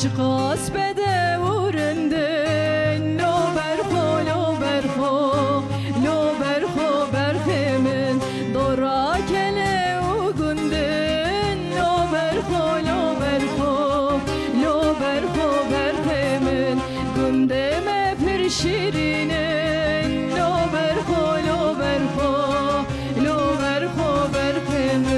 چقاس بده ورندن لو برخو برخ من دورا کله و گندن لو برخو برخ من گندم پر شیرینن لو برخو برخ من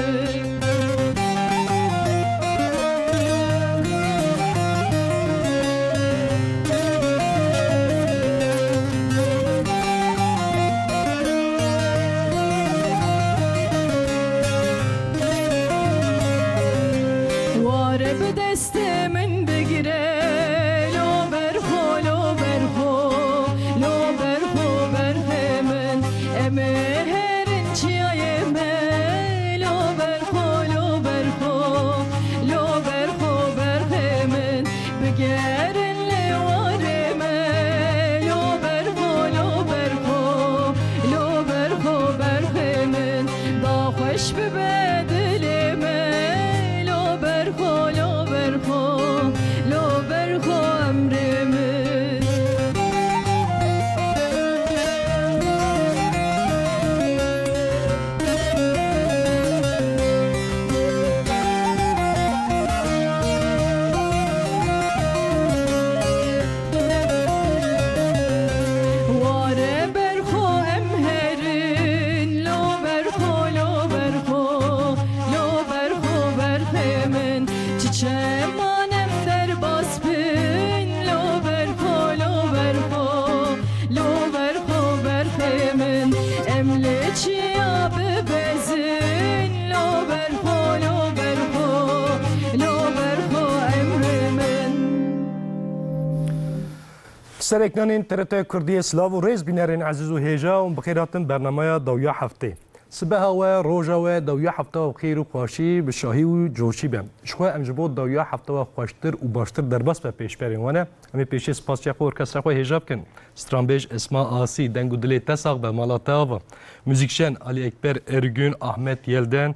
سرکنان ترتای کردی اسلاو و ریز بینرین عزیز و هیجا و بخیراتن برنامه دویا هفته صبح و روزا و دویا هفته و خیر و خوشی به شاهی و جوشی بم شخواه امجبود دویا هفته و خوشتر و باشتر در بس به پیش بریم وانه امی پیشی سپاس چه خور کس رخواه هیجا بکن سترانبیج اسما آسی دنگو دلی تساق به مالاتا و موزیکشن علی اکبر ارگون احمد یلدن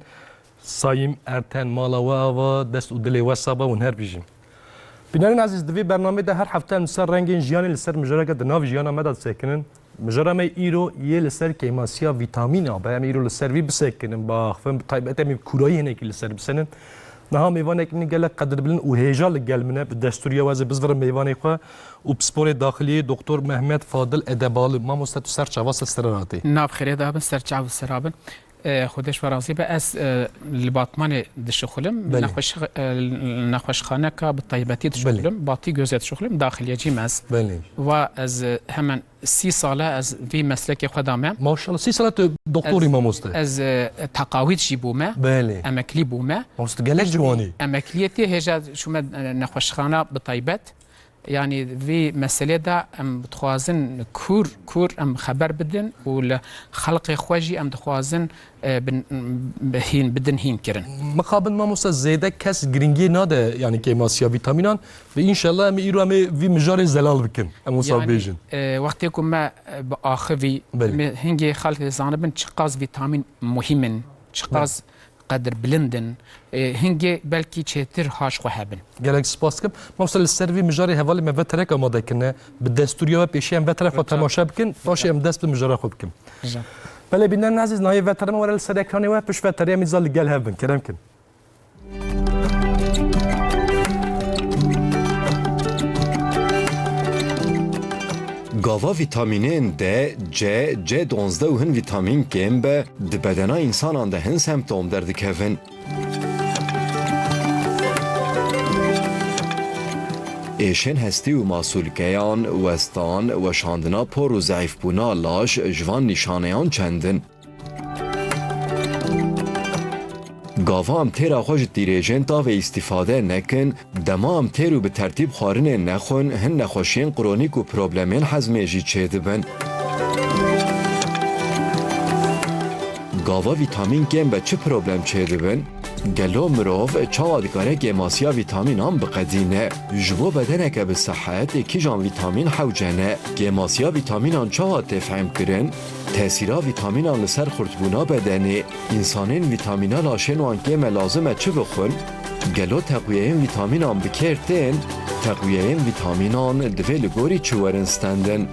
سایم ارتن مالاوا و دست و دلی وسابا و نهر بیجیم بینرین عزیز دوی برنامه ده هر هفته لسر رنگین جیانی لسر مجرد که ناو جیانا مدد سکنن مجرد می ایرو یه لسر کیماسیا ویتامین آبه هم ایرو لسر وی بسکنن با خفن طایبت هم کورایی هنه که لسر بسنن نها میوانه که نگل قدر بلن و هیجا لگل منه به دستوری واسه بزرگ میوانه خواه و بسپور داخلی دکتر محمد فاضل ادبال ما مستعد سر چواس استراراتی ناب خیره دابن سر چاو سرابن خودش ورازی به از لباتمان دشخلم نخوش خانه که بالطیباتی دشخلم باطی گوزت شخلم داخلی جیم از و از همان 30 ساله از وی مسلک خدامه ماشاءالله 30 ساله دکتری ما مست از تقاوید جیبومه امکلی بومه مست گلک جوانی امکلیتی هجا شما نخوش خانه بالطیبات يعني في مسألة دا ام بتخوازن كور ام خبر بدن والخلق خواجي ام بتخوازن بهين بدن هين كرن مقابل ما موسى زيادة كاس جرينجي ناده يعني كيماسيا فيتامينان وإن شاء الله ميرو أمي في مجال زلال بكن موسى بيجن وقتكم ما بآخذي هنجي خلق زانبن شقاز فيتامين مهمن شقاز قدر بلندن هنگی بلکی چهتر هاش خوابن. گلک سپاس کم. مثلا السروی مجاری حوالی مفترک آماده کنه به دستوری و پیشی هم فتره خود تماشا بکن باشه هم دست به مجاری خوب کن. بله بینن عزیز نهای فتره مورد السرکانی و پیش فتره میزال گل هبن کرم کن. گاوا ویتامینین د ج 12 و هن ویتامین کم به د بدن انسان ده هن سمپتوم در دکهون ایشن هستی و ماسولکیان وستان و شاندنا پر و ضعیف بونا لاش جوان نشانیان چندن گاوا هم تیر آخوش دیریجن تا و استفاده نکن دما هم تیر و به ترتیب خارن نخون هن نخوشین قرونیک و پروبلمین حزمه جی چه دبن گاوا ویتامین گم به چه پروبلم چه دبن؟ گلو مروف چاوادگاره گماسیا ویتامین هم بقدینه جبو بدنه که به صحت اکی جان ویتامین حوجنه گماسیا ویتامین هم چاواد تفهم کرن تأثیرها ویتامین هم لسر خورتبونا بدنه انسانین ویتامین ها لاشن وان گم لازمه چه بخون گلو تقویه ویتامین هم بکرتن تقویه ویتامینان دوی لگوری چوارن ستندن.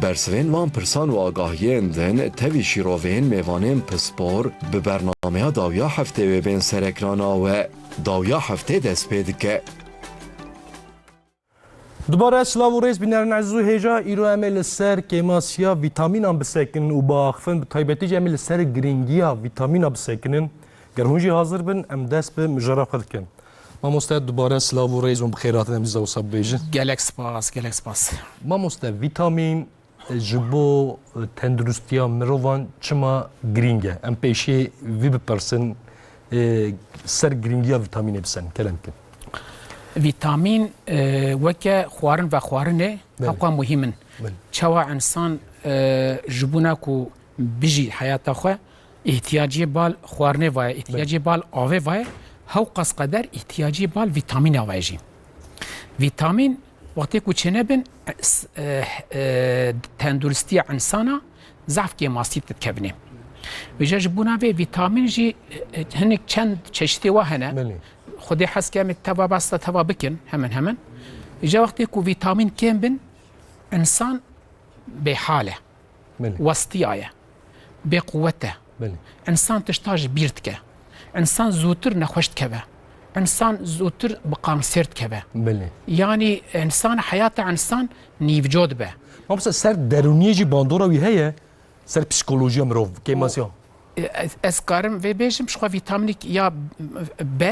برسوین وان پرسان و آگاهیین دن تاوی شیروین میوانین پسپور به برنامه داویا هفته و بین سرکرانا و داویا هفته دست پید که دوباره سلاو و ریز بینرن عزیز و هیجا ایرو امل سر کیماسیا ویتامین هم بسکنن و باخفن به طایبتی امل سر گرینگیا ویتامین هم بسکنن گرهونجی حاضر بن ام دست به مجرا خلق کن ما مستعد دوباره سلاو و ریز و بخیرات نمیزه و سب بیجن گلک سپاس ما مستعد ویتامین جبو تندرستیا مروان چما گرینگه ام پیشی وی بپرسن سر گرینگیا ویتامین بسن کلم کن ویتامین وکه خوارن و خوارنه حقا مهمن چوا انسان جبونا کو بجی حیاتا خو احتیاجی بال خوارنه وای احتیاجی بال آوه وای هاو قص قدر احتیاجی بال ویتامین آوایجی ویتامین وقتی کو چنه بن تندرستی انسانا ضعف که ماسی تتکبنه ویجا جبونا به ویتامین جی هنک چند چشتی و هنه خودی حس که توا بسته توا بکن همن اجا وقتی کو ویتامین کم بن انسان به حاله وسطیه به قوته انسان تشتاج بیرت که انسان زودتر نخوشت که انسان زودتر بقانسرت که یعنی انسان حیات انسان نیوجود به ما بس سر درونیه جی باندورا وی هیه سر پسیکولوژی مروف کیماسیا از کارم و بیشم شخوا ویتامینک یا ب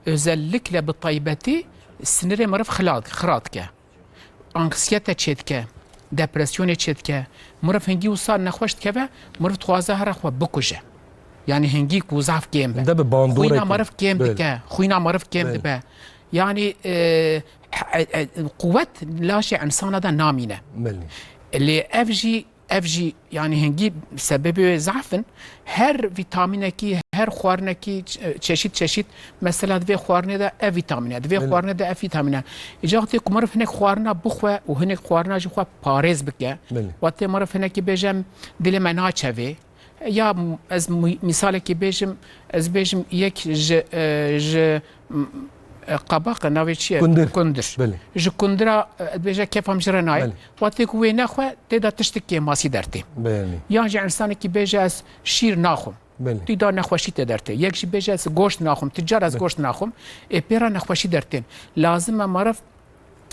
özellikle بالطيبتي سنري مرف خراد که انکسیت چید که دپرسیون چید که مرف هنگی وصار نخوشت که مرف توازه هر خوا بکشه یعنی هنگی کو ضعف کم به خوینا مرف کم دکه خوینا مرف کم دبه یعنی قوت لاش انسان دا نامینه اللي افجی یعنی هنگی سبب ضعفن هر ویتامینه کی هر خوارنه کی چشید مثلا دوی خوارنه دا اف ویتامینه دوی خوارنه دا اف ویتامینه اجاقتی که مرف هنک خوارنه بخواه و هنک خوارنه جو خواه پارز بکه وقتی مرف هنکی بیجم دل منا چوه یا از مثال که بیجم از بیجم یک قباقه ناوی چیه؟ کندر جو کندرا بیجا کفام جره نای وقتی که وی نخواه تیدا تشتکی ماسی درته یا جا انسانی که بیجا از شیر ناخوم تیدا نخوشی درته یک جی بیجا از گوشت ناخوم تجار از گوشت ناخوم پیرا نخوشی درته لازم معرف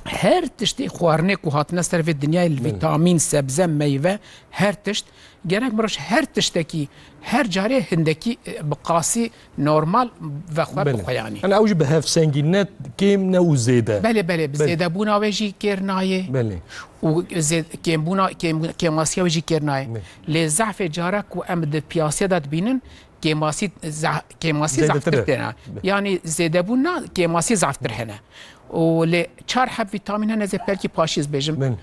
هر تشتی خوارنه که هاتنه سر في الدنيا الفيتامين سبزه ميوه هر تشت گرک مرش هر تشتکی هر جاره هندکی بقاسی نورمال و خواه بخواه یعنی انا اوجه به هف سنگینت کم نو زیده بله بزیده بونا ویجی کرنایه و کم بونا کم آسیا ویجی کرنایه لزعف جارک و امد پیاسه داد بینن کماسی ضعف ترتنه یعنی زیده بونا کماسی ضعف ترهنه و ل 4 حب ویتامین هنه زپلکی پاشیز بیجم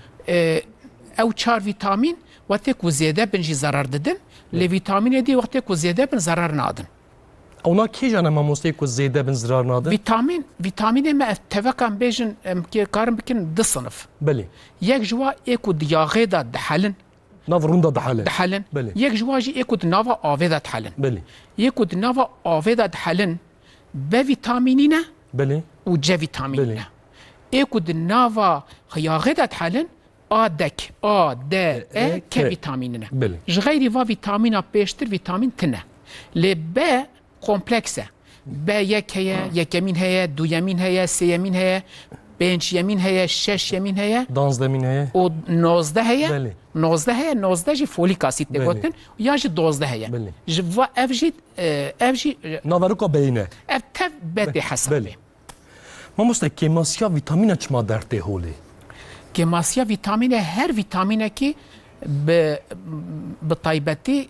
او 4 ویتامین وقتی که زیاده بنجی ضرر دادن ل ویتامین دی وقتی که زیاده بن ضرر نادن اونا کی جانا ما مستی که زیاده بن ضرر نادن ویتامین ما اتفاقا بیجن که کارم بکن 2 صنف یک جوا ایکو دیاغه دا دحلن نافرون دا دحلن یک جوا جی ایکو دناوا آوه دا دحلن ایکو دناوا آوه دا دحلن به ویتامینینه و جا ویتامینینه ایکو دناوا خیاغه دا دحلن آدک د ا که ویتامینه غیری و ویتامینا پیشتر ویتامین تنه لی ب کمپلکسه ب یک هیا یکمین هیا دویمین هیا سیمین هیا 5 یمین هیا 6 یمین هیا 12 مین هیا و 19 هیا 19 جی فولیک اسید دگوتن یا جی 12 هیا و افجی ناوروکا بینه اف تف بده حسابه ما مستکیماسیا ویتامین چما درته هولی کیماسیا ویتامین هر ویتامینه که به طیبتی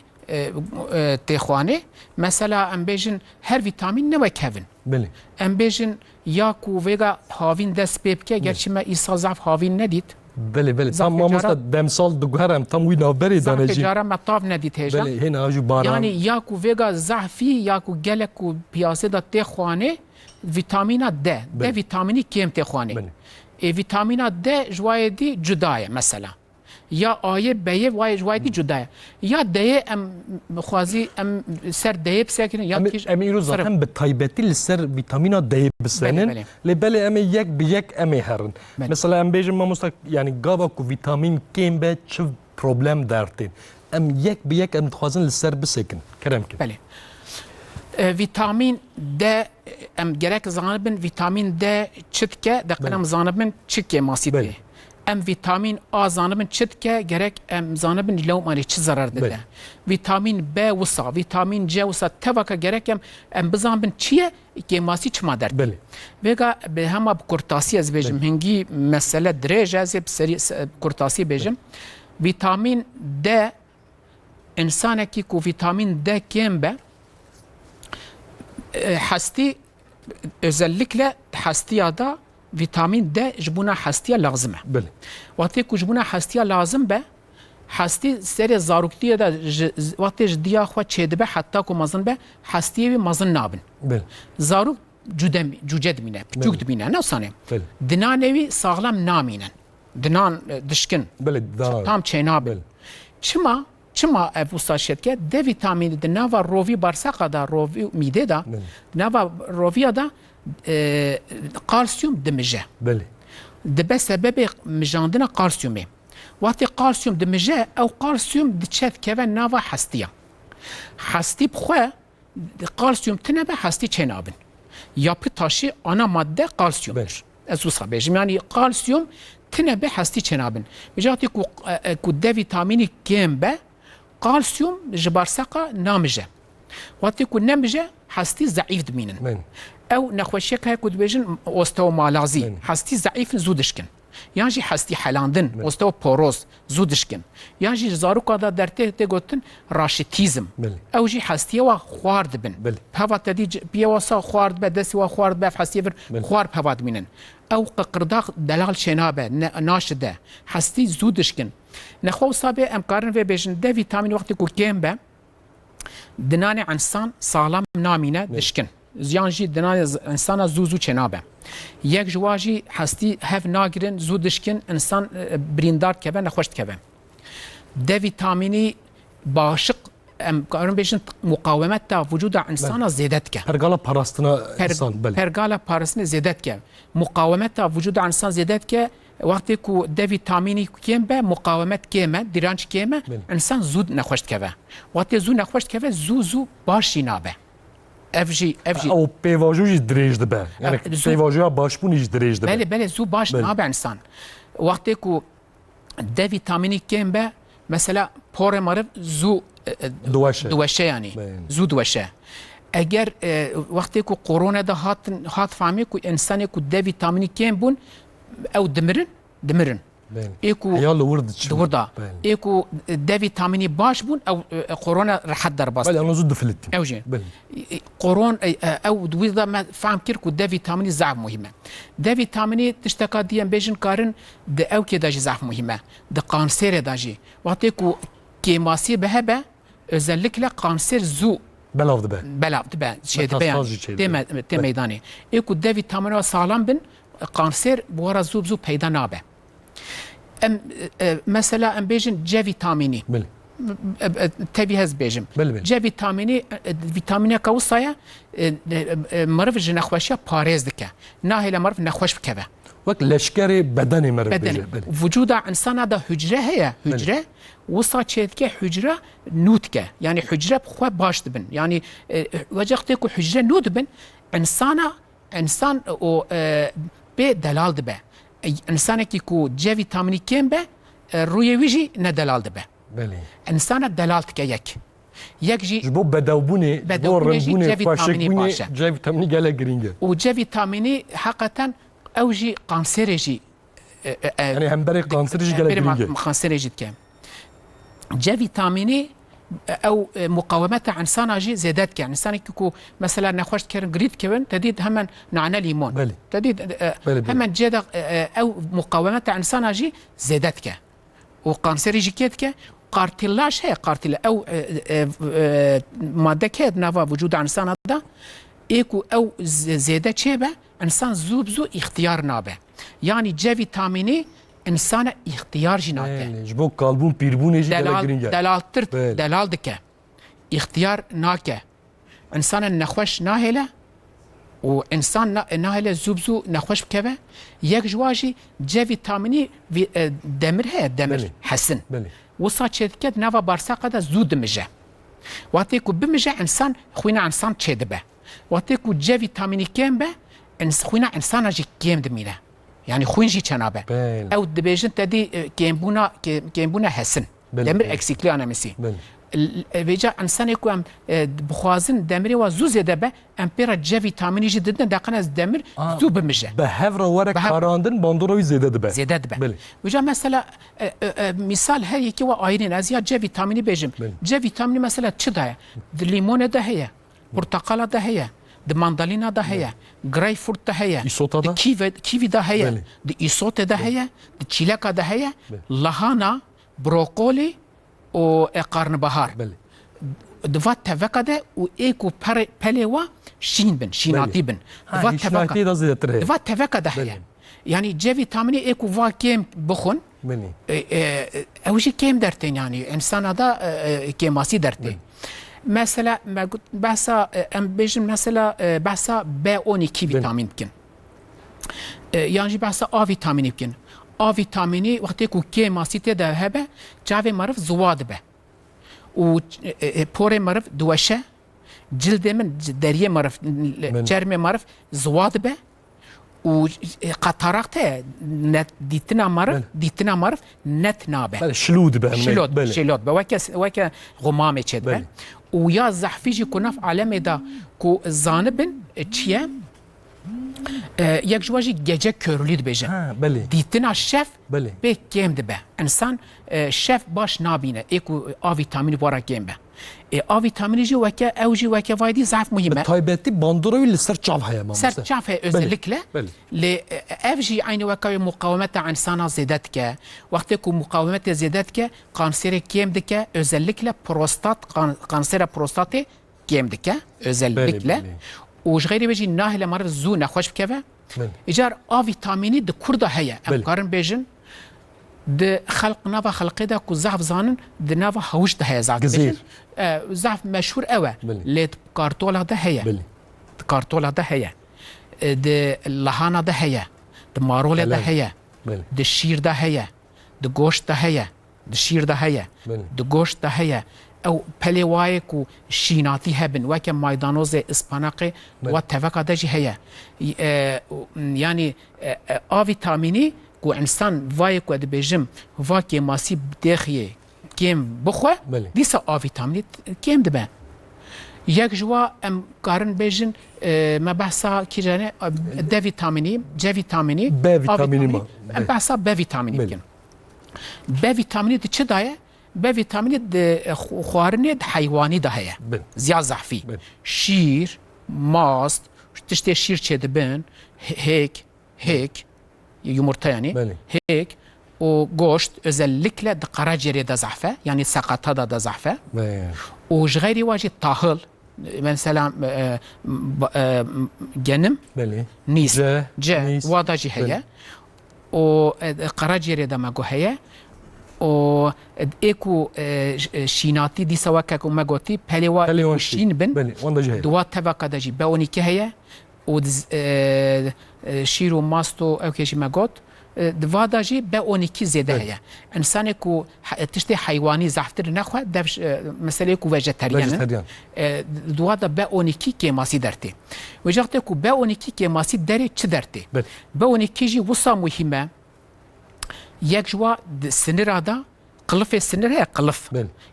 تخوانه مثلا ام بیجن هر ویتامین نوی کهون ام بیجن یا کو ویگا هاوین دست بیب که گرچه ما ایسا ضعف هاوین ندید ما مستد دمسال دگوهرم تم وی نابری دانجی ضعف جارم مطاف ندید هجا یعنی یا کو ویگا ضعفی یا کو گلک کو پیاسه دا تخوانه ویتامین د ویتامینی کم تخوانه ویتامین د جوای دی جدایه مثلا یا آیه بیه وای جوایدی جدایه یا دیه ام خوازی ام سر دیه بسکنن یا کیش امیر زاتن به تایبتی لسر ویتامینا دی بسنن لبله ام یک به یک ام هرن مثلا ام بیجم ما مستق یعنی گاوا کو ویتامین کیم به چه پروبلم دارتین ام یک به یک ام خوازن لسر بسکن کرم که بله ویتامین د ام گرک زانبن ویتامین د چتکه دقیقا زانبن چتکه ماسیده ام ویتامین آ زانبن چتکه گرک ام زانبن لو مالی چه ضرر ده ویتامین ب وسا ویتامین ج وسا تواکا گرک ام بزانبن چیه که ماسی چه مادر بله وگا به همه بکرتاسی از بیجم هنگی مسئله دریجه از بکرتاسی بیجم ویتامین د انسانه کی کو ویتامین د کم به حستي özellikle hastiyada vitamin D jbuna hastiya lazımه. بله. وقتی که جبونا حستیا لازم به حستی سری زاروکتیه دا وقتی جدیا خو چیدبه حتی که مزن به حستیه مزن نابن. بله. زاروک جوجد مینه، جوجد مینه نه سانه. بله. دنانوی ساغلام نامینن. دنان دشکن. بله. tam çeynabın. بله. Çima evusta şetke D vitamini de nava rovi barsaka da rovi mide da nava roviya da kalsiyum demije. بله. De sebebi mijandına kalsiyumu. Vakti kalsiyum demije ev kalsiyum diçet keve nava hastiya. Hasti bxwe kalsiyum tine be hasti çenabın. Yapı taşı ana madde kalsiyumdur. Ezusa bejim yani kalsiyum tine be hasti çenabın. Bijati ku D vitamini kem be kalsiyum jibarsaka namije. Vakti ku namije hasti zayıf dminin. Ev nexweşiyek heye ku dibêjin osteomalazi. Hasti zayıf zû dişkin. Yan jî hestî helandin, osteoporoz zû dişkin. Yan jî zaroka da dertê tê gotin raşitîzm. Ew jî hestiye wa xwar dibin. Heva te dî piyê wa sa xwar dibe, desî wa xwar dibe, ev hestiyê vir xwar heva dimînin. Ew qiqirdaq delal şênabe, naşide. Hestî zû dişkin. Nexwe sabê em karin vê bêjin D vîtamînê wextê ku kêm be, dinanê insan salam namîne dişkin. Ziyan jî dinanê insana zû zû çênabe. Yek ji wa jî hestî hev nagirin zû dişkin insan birîndar keve nexweş dikeve. D vîtamînî başık em karin bêjin muqawemet ta vücuda insana zêde dike. Pergala parastina insan. Pergala parastina zêde dike. Muqawemet ta vücuda insan zêde dike. Wextê ku D vîtamînî kêm be muqawemet kêm e, diranç kêm e, insan zû nexweş dikeve. Wextê zû nexweş dikeve zû baş jî nabe. Ev jî ew pêvajo jî dirêj dibe. Yani pêvajoya başbûnê jî dirêj dibe. Bele zû baş nabe insan. Wextê ku D vîtamînî kêm be mesela porê meriv zû diweşe yani. Zû diweşe. Eger wextê ku korona da hat famê ku insanê ku D vîtamînî kêm bûn ew dimirin. Ya li wir diçin. Diwirda. Êku D vîtamînî baş bûn ew korona rehet derbas. Bele zû difilitin. Ew jî. Koron ew dwida me fehm kir ku D vîtamînî zaf muhîm e. D vîtamînî tişteka diyen bêjin karin di ewkê de jî zaf muhîm e. Di kanserê de jî. Wextê ku kêmasî bi hebe özellikle kanser zû belav dibe. Belav dibe. Şey dibe yani. Tê meydanê. Êku D vîtamînî sağlam bin kanser bu ara zû peyda nabe. Mesela em bêjin C vîtamînî. Tevî hez bêjim. C vîtamînî vîtamîneka wisa ye meriv ji nexweşiya parêz dike. Nahêle meriv nexweş bikeve. Wek leşkerê bedenê meriv bêje. Vücuda insana da hücre heye. Hücre wisa çê dike hücre nû dike. Yani hücre xwe baş dibin. Yani wextê ku hücre nû dibin insan o bê delal dibe. İnsanekî ku C vîtamînî kêm be rûyê wî jî ne delal dibe. İnsana delal dike yek. Yek jî ji bo bedewbûnê bo rêbûnê xweşikbûnê C vîtamînî gelek giring e. û C vîtamînî heqeten ew jî kanserê jî yani hemberê kanserê jî gelek giring e. Kanserê jî dike. C vîtamînî ew muqawemeta insana jî zêde dike. İnsanekî ku mesela nexweş dikirin girî dikevin tedîd hemen nane lîmon. Tedîd hemen C de ew muqawemeta insana jî zêde dike. û kanserê jî kê dike. Kartilaj heye kartila ew madde kê nava vücuda insana da ê ku ew zêde çê be insan zû ixtiyar nabe. Yani C vîtamînî انسان اختیار جی ناکه جبو قالبون پیربون جی دلال ترت دلال دکه اختیار ناکه انسان نخوش ناهله و انسان ناهله زوبزو نخوش بکوه یک جواجی جه ویتامینی دمر هست دمر حسن وصا چه نوا بارساقه دا زود مجه وقتی که بمجه انسان خوینا انسان چه دبه وقتی که جه ویتامینی کم به خوینا انسان جی کم دمینه يعني خوين جي چنابه او دبيجن تدي كيمبونا حسن دمر اكسيكلي انا مسي بيجا انسان يكون بخوازن دمري وزوز دبه امبيرا جي فيتامين جي ددن دقنا دمر زو بمجه بهفر ورق كاراندن باندوروي زياده دبه بيجا مثلا مثال هي كي وايرين ازيا جي فيتامين بيجم جي فيتامين مثلا تشدا الليمون ده هي برتقاله ده هي د ماندالينا ده هي جراي فورت ده هي د كيوي ده هي د ايسوت ده هي د تشيلاكا ده هي لاهانا بروكولي و قرنبهار دفات تفكا ده و ايكو بليوا شين بن شيناتي بن دفات تفكا ده هي يعني جي فيتامين ايكو فا كيم بخون اوشي كيم درتين يعني انسان هذا كيماسي درتين مثلا ما قلت بحثا ام بيجن مثلا بحثا B12 فيتامين بكن يعني بحثا A فيتامين بكن A فيتاميني وقت يكون كيماسي تدا هبه جاوي مرف زواد به و بوري مرف دوشه جلد من دريه مرف جرم مرف زواد به و قطرقته نت ديتنا مرف نت نابه شلود به شلود به وك غمامه چد به ويا زحفيجي كناف علامه دا كو زانبن تشيا یک جواجی گجه کرولید بجه دیتنا شف به کم دبه انسان شف باش نابینه ایکو آ ویتامینی بارا کم به آ ویتامینی جی وکه او جی وکه وایدی ضعف مهمه تایبتی باندوروی لسر چاف هیا سر چاف هیا özellikle لی او جی aynı وکه مقاومت انسان زیادت که وقتی که مقاومت زیادت که کانسر کم دکه özellikle پروستات کانسر پروستات کم دکه özellikle وش غيري بيجي ناهله مره زو نخوش بكفه اجار ا فيتاميني د كرده هيا ام قارن بيجن د خلق نافا خلقي دا كو زعف زانن د نافا هوش ده هيا زعف بيجن زعف مشهور قوي ليت كارتولا ده هيا كارتولا ده هيا د لهانا ده هيا د مارولا ده هيا د شير ده هيا د گوشت ده هيا د شير ده هيا د گوشت ده هيا او پلی وای کو شیناتی هبن وکه مایدانوز اسپاناقی و تفکا دجی هيا يعني آ ویتامینی کو انسان وای کو دبیجم واکه ماسی بدخیه کیم بخوه دیسا آ ویتامینی کیم دبه یک جوا ام قارن بيجن ما بحثا كيجاني د فيتاميني ج فيتاميني ب فيتاميني ما بحثا ب فيتاميني يمكن ب فيتاميني دي چدايه ب فيتاميني د خوارني د حيواني ده هي زياد زحفي شير ماست تشتي شير چه دبن هيك يمرتا يعني هيك و گوشت özellikle د قراجري ده زحفه يعني سقطه ده زحفه وش غيري واجد طاهل مثلا جنم نيس جا واضح هي و قراجري ده ما هي و ايكو شيناتي دي سواكا كما قلتي بليوا شين بن دوا تبقى دجي باوني كهيه و شيرو ماستو او كيشي ما قلت دواداجي باونيكي زياده هي انسان كو تشتي حيواني زعفتر نخوه دبش مساله كو فيجيتاريان دوادا باونيكي كيماسي درتي وجرت كو باونيكي كيماسي دري تش درتي باونيكي جي وصا مهمه يك جوا سنرادا قلف السنر هي قلف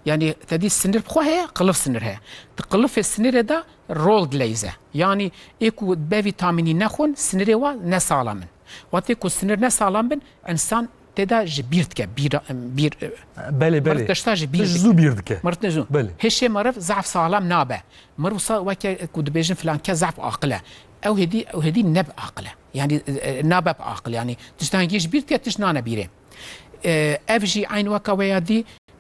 يعني تدي السنر بخوه هي قلف سنر هي تقلف السنر ده رول جليزه يعني ايكو با فيتاميني نخون سنروا نسالمن وقتی که سنر نسالم بن انسان تدا جبیرد که بیر بله مرت دشتا جبیرد زو بیرد که مرت نزو هشه مرف ضعف سالم نابه مرو صار وقتی کود بیجن فلان که ضعف عقله او هدي نب عقله يعني نابب عقل يعني تشتانجيش بيرت يا تشنانه بيره افجي عين وكويا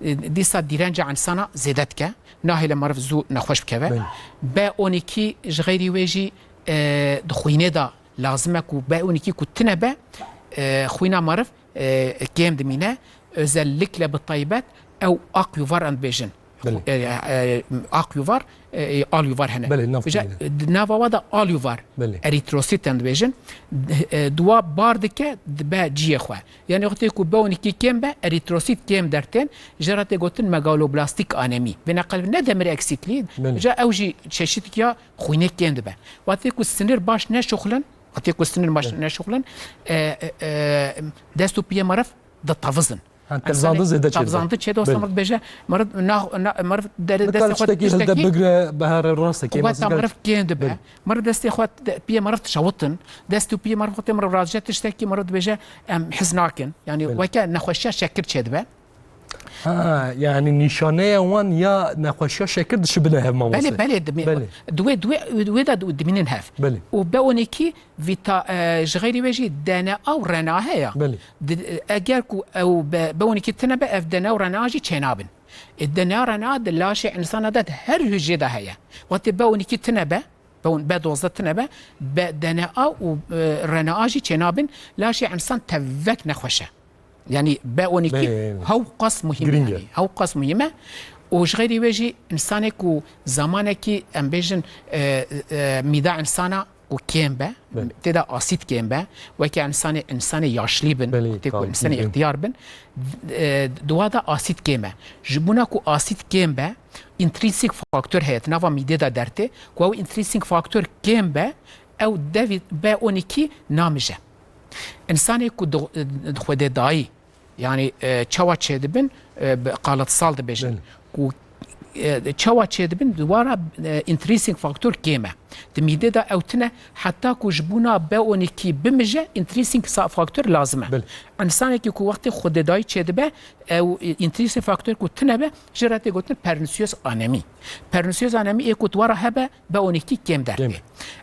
دي صار ديرانجا عن سنه زيدتك ناهي لمرف زو نخوش بكبه با اونيكي جغيري ويجي دخوينه دا لازمه کو با اونیکی کو تنبه خوینا معرف كيم دمينه özellikle بالطيبات او اقيوفار اند بيجن اقيوفار اليوفار هنا بله نافا ودا اليوفار اريتروسيت اند بيجن دوا باردك با جي خو يعني وقتی کو بونی کی کم با اريتروسيت کم درتن جرات گوتن مگالوبلاستيك انيمي بنقل ندمر اكسيكلي جا اوجي çeşit ya خوينه کم با وقتی کو سنر باش نشغلن وقتی کو سنر باش نشغلن دستو بي مرف ده طفزن تفزاندن زيادة شيء تفزاندن شيء دوست مرد بيجا مرد مرد دست خود تشتكي هل بقرا بهار الراس كي ما مرف كين دبا مرد دست خود بي مرد تشوطن دست بي مرد خود مرد راجع تشتكي مرد بيجا حزناكن يعني وكا نخوشا شكر شدبا يعني نشانه وان يا نخوشا شكر دش بلا هف ماموسه بله دوي دا دمينن هاف وباونيكي فيتا جغيري وجي دانا او رنا هيا اگر كو او باونيكي تنبا اف دانا ورناجي تشينابن الدانا رنا دلاشي انسان دات هر هجدا هيا وقت باونيكي تنبا بدوزة تنبا دانا او رناجي تشينابن لاشي انسان تفك نخوشه يعني باونيكي هو قص مهمة يعني هو قص مهمة وش غير يواجه إنسانك وزمانك أم بيجن ميدا إنسانا وكيمبا تدا أسيد كيمبا وكي إنسان ياشلي بن تكو إنسان اختيار بن دوادا أسيد كيمبا جبوناكو أسيد كيمبا intrinsic فاكتور هيت نافا ميدا درته كو intrinsic فاكتور كيمبا أو دافيد باونيكي نامجة إنساني كو خودي داي يعني تشوا تشدبن قالت صال دبيجن كو تشوا تشدبن دوارا انتريسينج فاكتور كيما تميدة دا اوتنا حتى كو جبونا باونيكي بمجا انتريسينج فاكتور لازمه انساني كو وقت خودي داي تشدبه او انتريسينج فاكتور كو تنبه جراتي قلتن بيرنسيوس انيمي بيرنسيوس انيمي اكو دوارا هبه باونيكي كيم درتي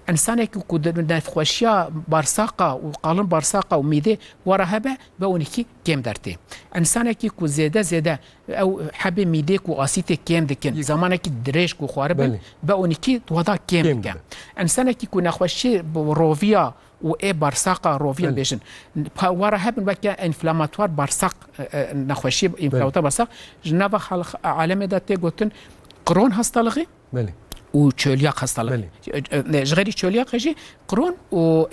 انساني كو نفخوشيا بارساقه وقالن بارساقه وميده ورا هبه باونيكي كيم درتي انساني كو زياده او حبه ميده كو اسيته كيم دكن زمانك دريش كو خوارب باونيكي تودا كيم كان انساني كو نخوشي روفيا و اي بارساقه روفيا بيشن ورا هبن بكا انفلاماتوار بارساق نخوشي انفلاماتوار بارساق جنابه خلق عالمه دته قلتن قرون هستلغي وتشولياق هستلغي جغيري تشولياق يجي قرون و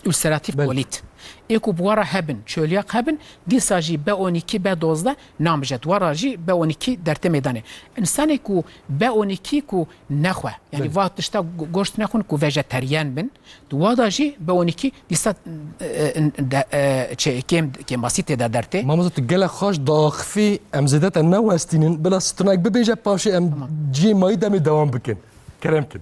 ulceratif كوليت ايكو بورا هبن تشولياق هبن دي ساجي باونيكي بدوزده نامجت وراجي باونيكي درت ميدانه انسان كو باونيكي كو نخوه يعني فات تشتا غوشت نخون كو فيجيتاريان بن دواداجي باونيكي ديسا كيم بسيط دا درته ماموزه تجلا خوش داخفي امزدات النوع استنين بلا ستناك ببيجا باشي ام جي ماي دمي دوام بكن كلامكن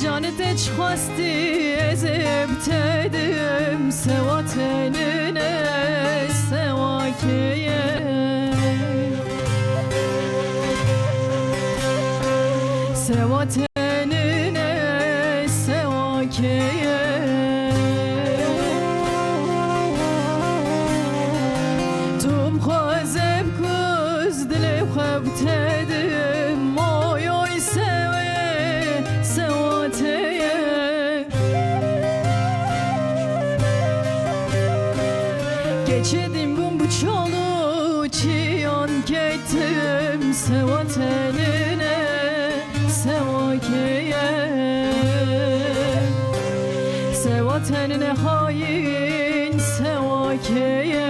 جانت خواستی از ابتدم سوا تنونه سوا کیه سوا تنونه سوا کیه توم خوازم کز دل خواب تدم مایوی سوا تیه geçedim bu çolu çiyan gittim seva tenine seva keye seva tenine hain seva keye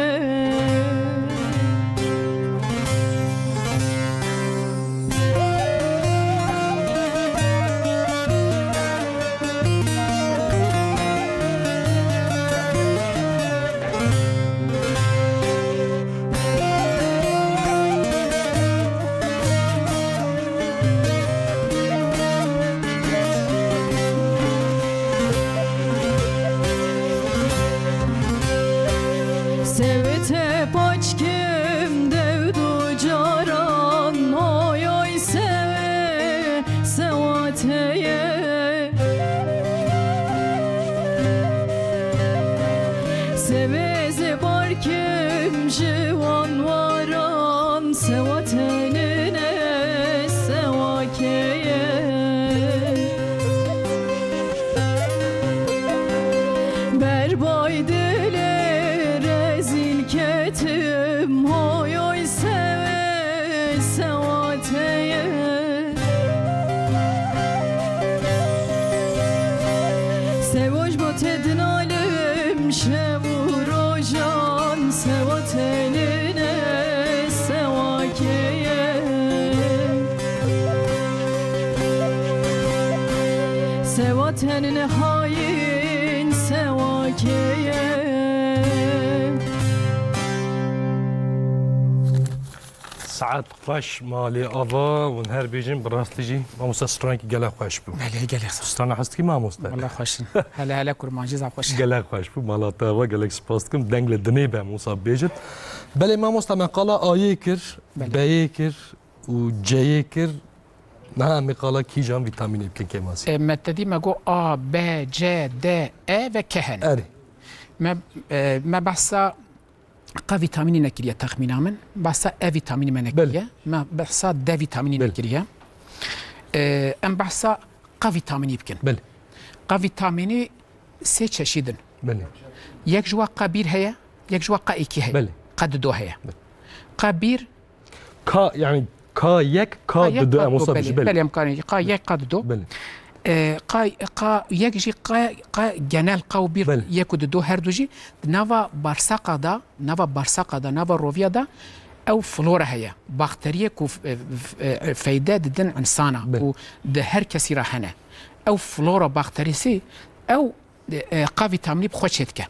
Sevete paçkim devdu caran oy oy seve sevateye Seveze barkim jivan varan sevatenine sevakeye Berbay dile ketim oy oy seve sevateye Sevoj bu tedin alim şevurojan sevatenine sevakeye Sevatenine hain sevakeye ساعت خوش مالی آوا و هر بیجیم براستیجی ما مستسرانی که گله خوش بود. بله گله ستانه هست کی ما مست. والله خوشین. هلا کرمانجی زاب خوش. گله خوش بود مالات آوا گله سپاس کم دنگل دنی به موسی بیجت. بله ما مست مقاله آیه کر، بیه کر و جیه کر. نه مقاله کی جام ویتامینی بکن که ماسی. متدی مگو آ ب ج د ا و کهن. آره. ما بحثا قا فيتاميني نكريه تخمينا من بس ا فيتاميني ما نكريه ما بس د فيتاميني نكريه ام بس قا فيتاميني يمكن بله قا فيتاميني سه چشيدن بله يك جوا قبير هيا يك جوا قا ايكي هيا بله قد دو هيا قبير كا يعني كا يك كا دو مصاب بله امكاني قا يك قد دو بله قا يجي قا جنال قوبير يكود دو هردوجي نافا بارساقا دا نافا روفيا دا او فلورا هي بكتيريا كو فايده ددن انسانه و ده هر كسي راهنا او فلورا بكتيريسي او قا فيتامين بخوشتك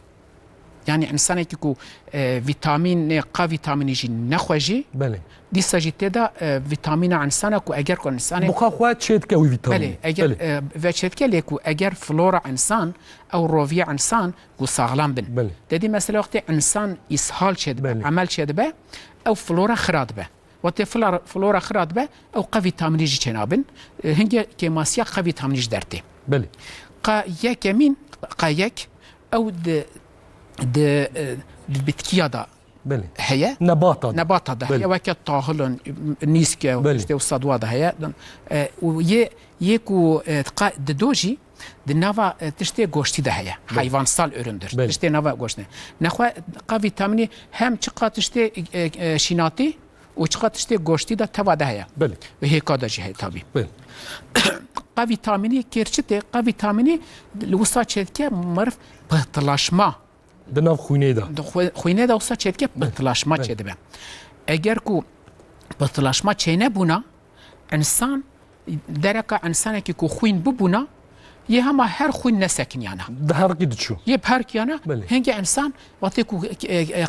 يعني انسان كو فيتامين قا فيتامين جي نخوجي بله دي ساجيتي دا فيتامين انسان كو اگر كو انسان مخاخوات شتك وي فيتامين بله اگر فشتك ليكو اگر فلورا انسان او روفيا انسان كو ساغلام بن بله ددي مثلا وقت انسان اسهال شد عمل شد به او فلورا خراد به وقت فلورا خراد به او قا فيتامين جي جنابن هنجي كيماسيا قا فيتامين جي درتي بله قا يك يمين قا يك او د البتكيه دا بله هي نباتا دا هي وكا طاهلن نيسكا وشتي وصدوا دا هي ويه يكو تقا دوجي د نافا تشتي غوشتي دا هي حيوان سال üründür تشتي نافا غوشتي نخوا قا فيتاميني هم چقا تشتي شيناتي وچقا تشتي غوشتي دا توا دا هي بله وهي كادا جي هي تابي بله قا فيتاميني كيرچتي قا فيتاميني لوسا چتكه مرف پهتلاشما دناف خوینه دا خوینه دا وسا چتکه پهتلاشما چده به اگر کو پهتلاشما چینه بونا انسان درکه انسان که کو خوین ببونا یه همه هر خوی نسکن یانا ده هر کی دچو یه پرک یانا بله. هنگی انسان وقتی کو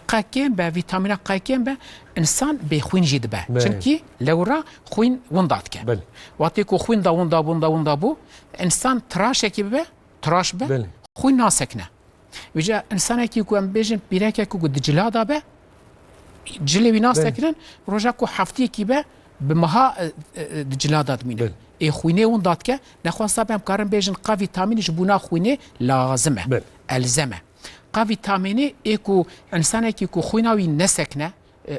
قاکیم به ویتامین قاکیم به انسان به خوین جید به بله. چونکی لورا خوین وندات که بله. وقتی کو خوین وندا بو انسان تراش کی به تراش به بله. خوین ناسکنه وجا انسان کی کو ام بیژن بیرک کو دجلادا به جلوی ناسکنن روزا کو هفته کی به بمها دجلادات مینه بله. ای خوینه اون داد که نخواسته بهم کارم بیژن قا ویتامینش بونا خوینه لازمه بله. الزمه قا ویتامینی ایکو انسان کی کو خویناوی نسکنه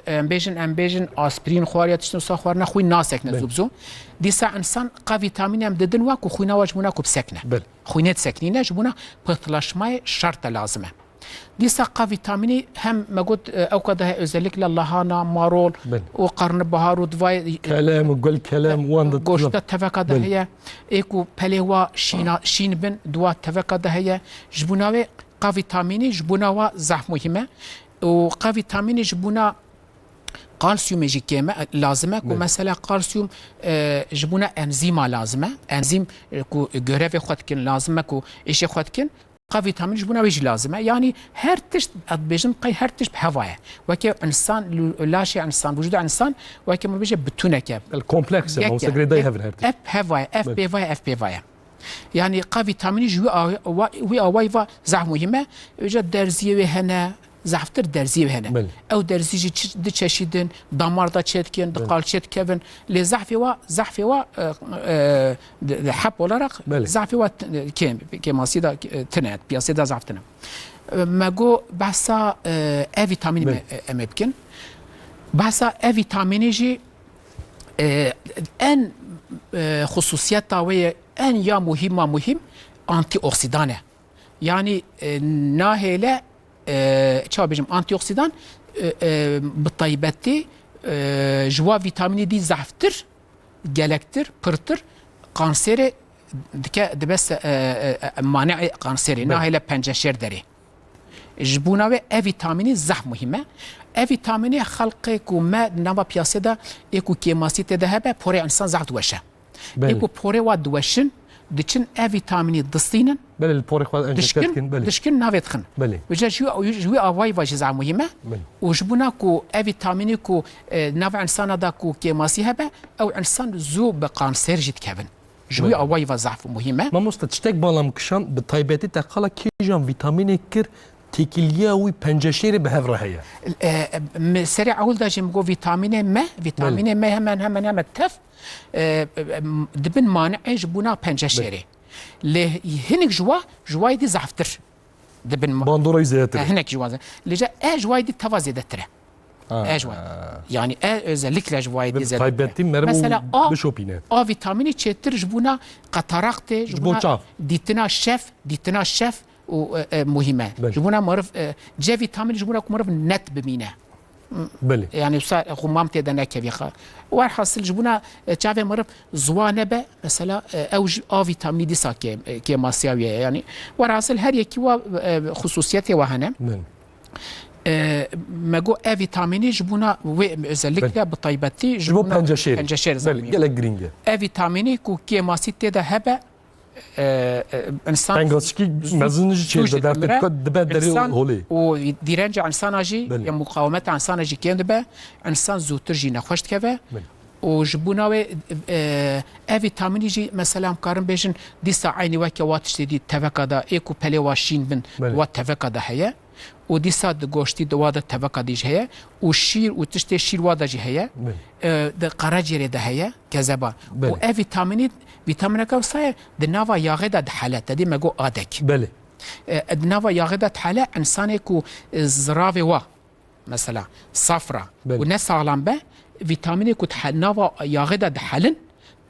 ام بیژن آسپرین خواریا تشنو ساخوار نه خوین ناسکنه زوبزو دیسا انسان قا ویتامین هم ددن وا کو خوینا واج بونا کو بسکنه بله. خوینه سکنینه بونا پتلاشمای شرط لازمه دیسا قا ویتامینی هم مگود او قد özellikle lahana marul بله. و قرن بهار و دوای كلام وقول كلام وان گوشت تفکا ده هیا ایکو پلیوا شین بن دوا تفکا ده هیا جبوناوی قا ویتامینی جبوناوا ضعف مهمه و قا ویتامینی جبونا کالسیوم جیکمه لازمه کو مثلا کالسیوم جبونا انزیما لازمه انزیم کو görev خود کن لازمه کو ایش خود کن قا ویتامین جبونا ویج لازمه یعنی هر تشت بیژن قی هر تشت بهوایه وکی انسان لاشی انسان وجود انسان وکی ما بیژه بتونه که الكومبلكس ما مستقري ده هفن هرتي اف هوايه اف بي واي اف بي واي يعني قا فيتامين جوي وي اواي فا زعف مهمه وجد درزيه هنا زعفتر درزيه هنا بله. او درزي د چشیدن دماردا چتکن د قال چتکن ل زعفي وا حب olarak بله. زعفي وا كيماسيدا تنات بياسيدا زعفتنا ماجو بحثا ا فيتامين بله. ممكن بحثا ا فيتامين جي ان خصوصيات تاوية ان يا مهم انتي اوكسيدانه يعني ناهيله چا بيجم انتي اوكسيدان بالطيبتي جوا فيتامين دي زعفتر جلكتر برتر قانسيري دكا دبس مانع قانسيري ناهيله بنجشير دري جبوناوي ا فيتامين زح مهمه ا فيتامين خلقك وما نما بياسدا ايكو كيماسيت دهبه بوري انسان زح دوشه ايكو بوري واد دوشن دچن ا فيتامين دستينن بل البوري خو انجكتكن بل دشكن نافيتخن بل وجا جوي اواي واج زع مهمه وجبناكو ا فيتامين كو نافع انسان داكو كيماسي هبه او انسان زو بقانسير جيت كيفن جوي اواي وزعف مهمه ما مستشتك بالام كشان بالطيباتي تقلا كيجان فيتامين كر تيكيلياوي بنجشير بهفره هي سريع اول دا جيمغو فيتامين ما فيتامين ما هم التف دبن مانع جبونا بنجشيري له هنك جوا دي زعفتر دبن باندوري زيتر هنك جوا لجا جوا دي توازي دتره جوا يعني ذلك جوا دي زيت طيباتي مرمو مثلا بشوبينه فيتامين تشتر جبونا قطرقت جبونا ديتنا الشف ومهمه جبونا معرف جي فيتامين جبونا معرف نت بمينه بله يعني غمام تدنا كبيخه وحاصل جبونا تشافي معرف زوانه به مثلا او فيتامين دي ساكي كيماسياويه يعني وحاصل هر يكي خصوصيته وهنا ماجو ا فيتامين جبونا وزلك بطيبتي جبونا بنجشير زمي بل جرينجا ا فيتامين كو كيماسيته ده هبه انسان تنگاسکی مزنج چیز در تکد دبدری هولی و دیرنج انسان جی یا مقاومت انسان جی کند به انسان زودتر جی نخوشت که و جبوناوی ویتامینی جی مثلا کارم بیشن دیسا عینی وکی واتش دی توکادا ایکو پلی واشین بن و توکادا هیا و دیسا گوشتی دواد توکا دیج هیا و شیر و تشت شیر وادا جی هیا د قراجری ده هیا کذبا و ویتامین که وصايا دناوا ياغدا دحالات دي ماجو ادك بله دناوا ياغدا دحاله انسان كو زرافي وا مثلا صفرة وناس عالم به فيتامين كو ناوا ياغدا دحالن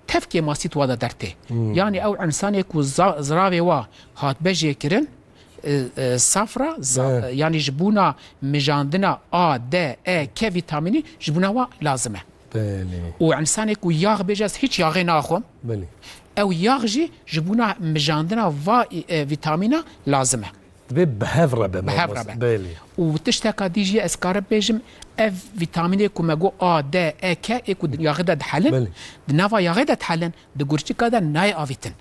تفكي ماسيت وادا درته يعني او انسان كو زرافي وا هات بجي كرن صفرة يعني جبونا مجاندنا د ا ك فيتامين جبونا وا لازمه بله وانسان كو ياغ بجاز هيك ياغي ناخم بله او ياغجي جبونا مجاندنا فا فيتامينا لازمه بهفره بله وتشتكى ديجي اسكار بيجم اف فيتامين كو ماجو د ا ك اكو ياغدا دحلن دنافا ياغدا دحلن دغورتي كادا ناي افيتن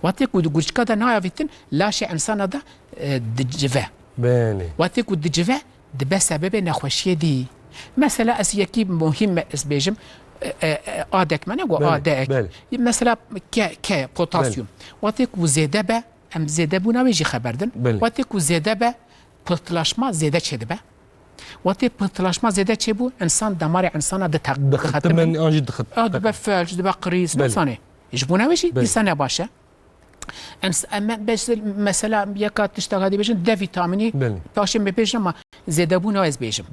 وقتی کو گوشکا دا نایاویتن لاش انسان دا دجوه بله وقتی کو دجوه دبه سبب نخوشی دی مثلا از یکی مهم از بیجم آدک منه و آدک مثلا که پوتاسیوم وقتی کو زیاده به هم زیاده بونا ویجی خبردن وقتی کو زیاده به پرتلاشما زیاده چه ده به وقتی پرتلاشما زیاده چه بو انسان دمار انسان دخت من آنجی دخت دبه فلج دبه قریس مثلا يجبونا ويجي دي سنه باشا بس مثلا يكاد تشتغل هذه بيجن ده فيتاميني باشا بيجن ما زياده بونا از بيجن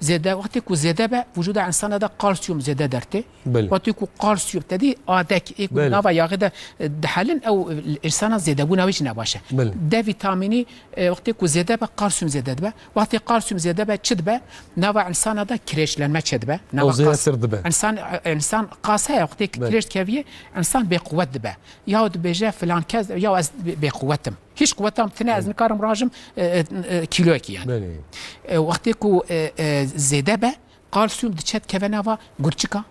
زياده وقت كو زياده به وجود انسان ده كالسيوم زياده درته وقت كو كالسيوم تدي ادك يكو نافا ياخذ دحلن او الانسان زياده بونا ويش نباشه ده فيتاميني وقت كو زياده به كالسيوم زياده به وقت كالسيوم زياده به تشد به نافا انسان ده كريش لما تشد به نافا انسان قاسه وقت كريش كافيه انسان بقوه به ياود بيجا فلان كذا يا از بقوتهم هیچ قوتم تنه از نکارم راجم کیلو کی يعني وقتی کو زیاده به کالسیوم دچت که نوا گرچکا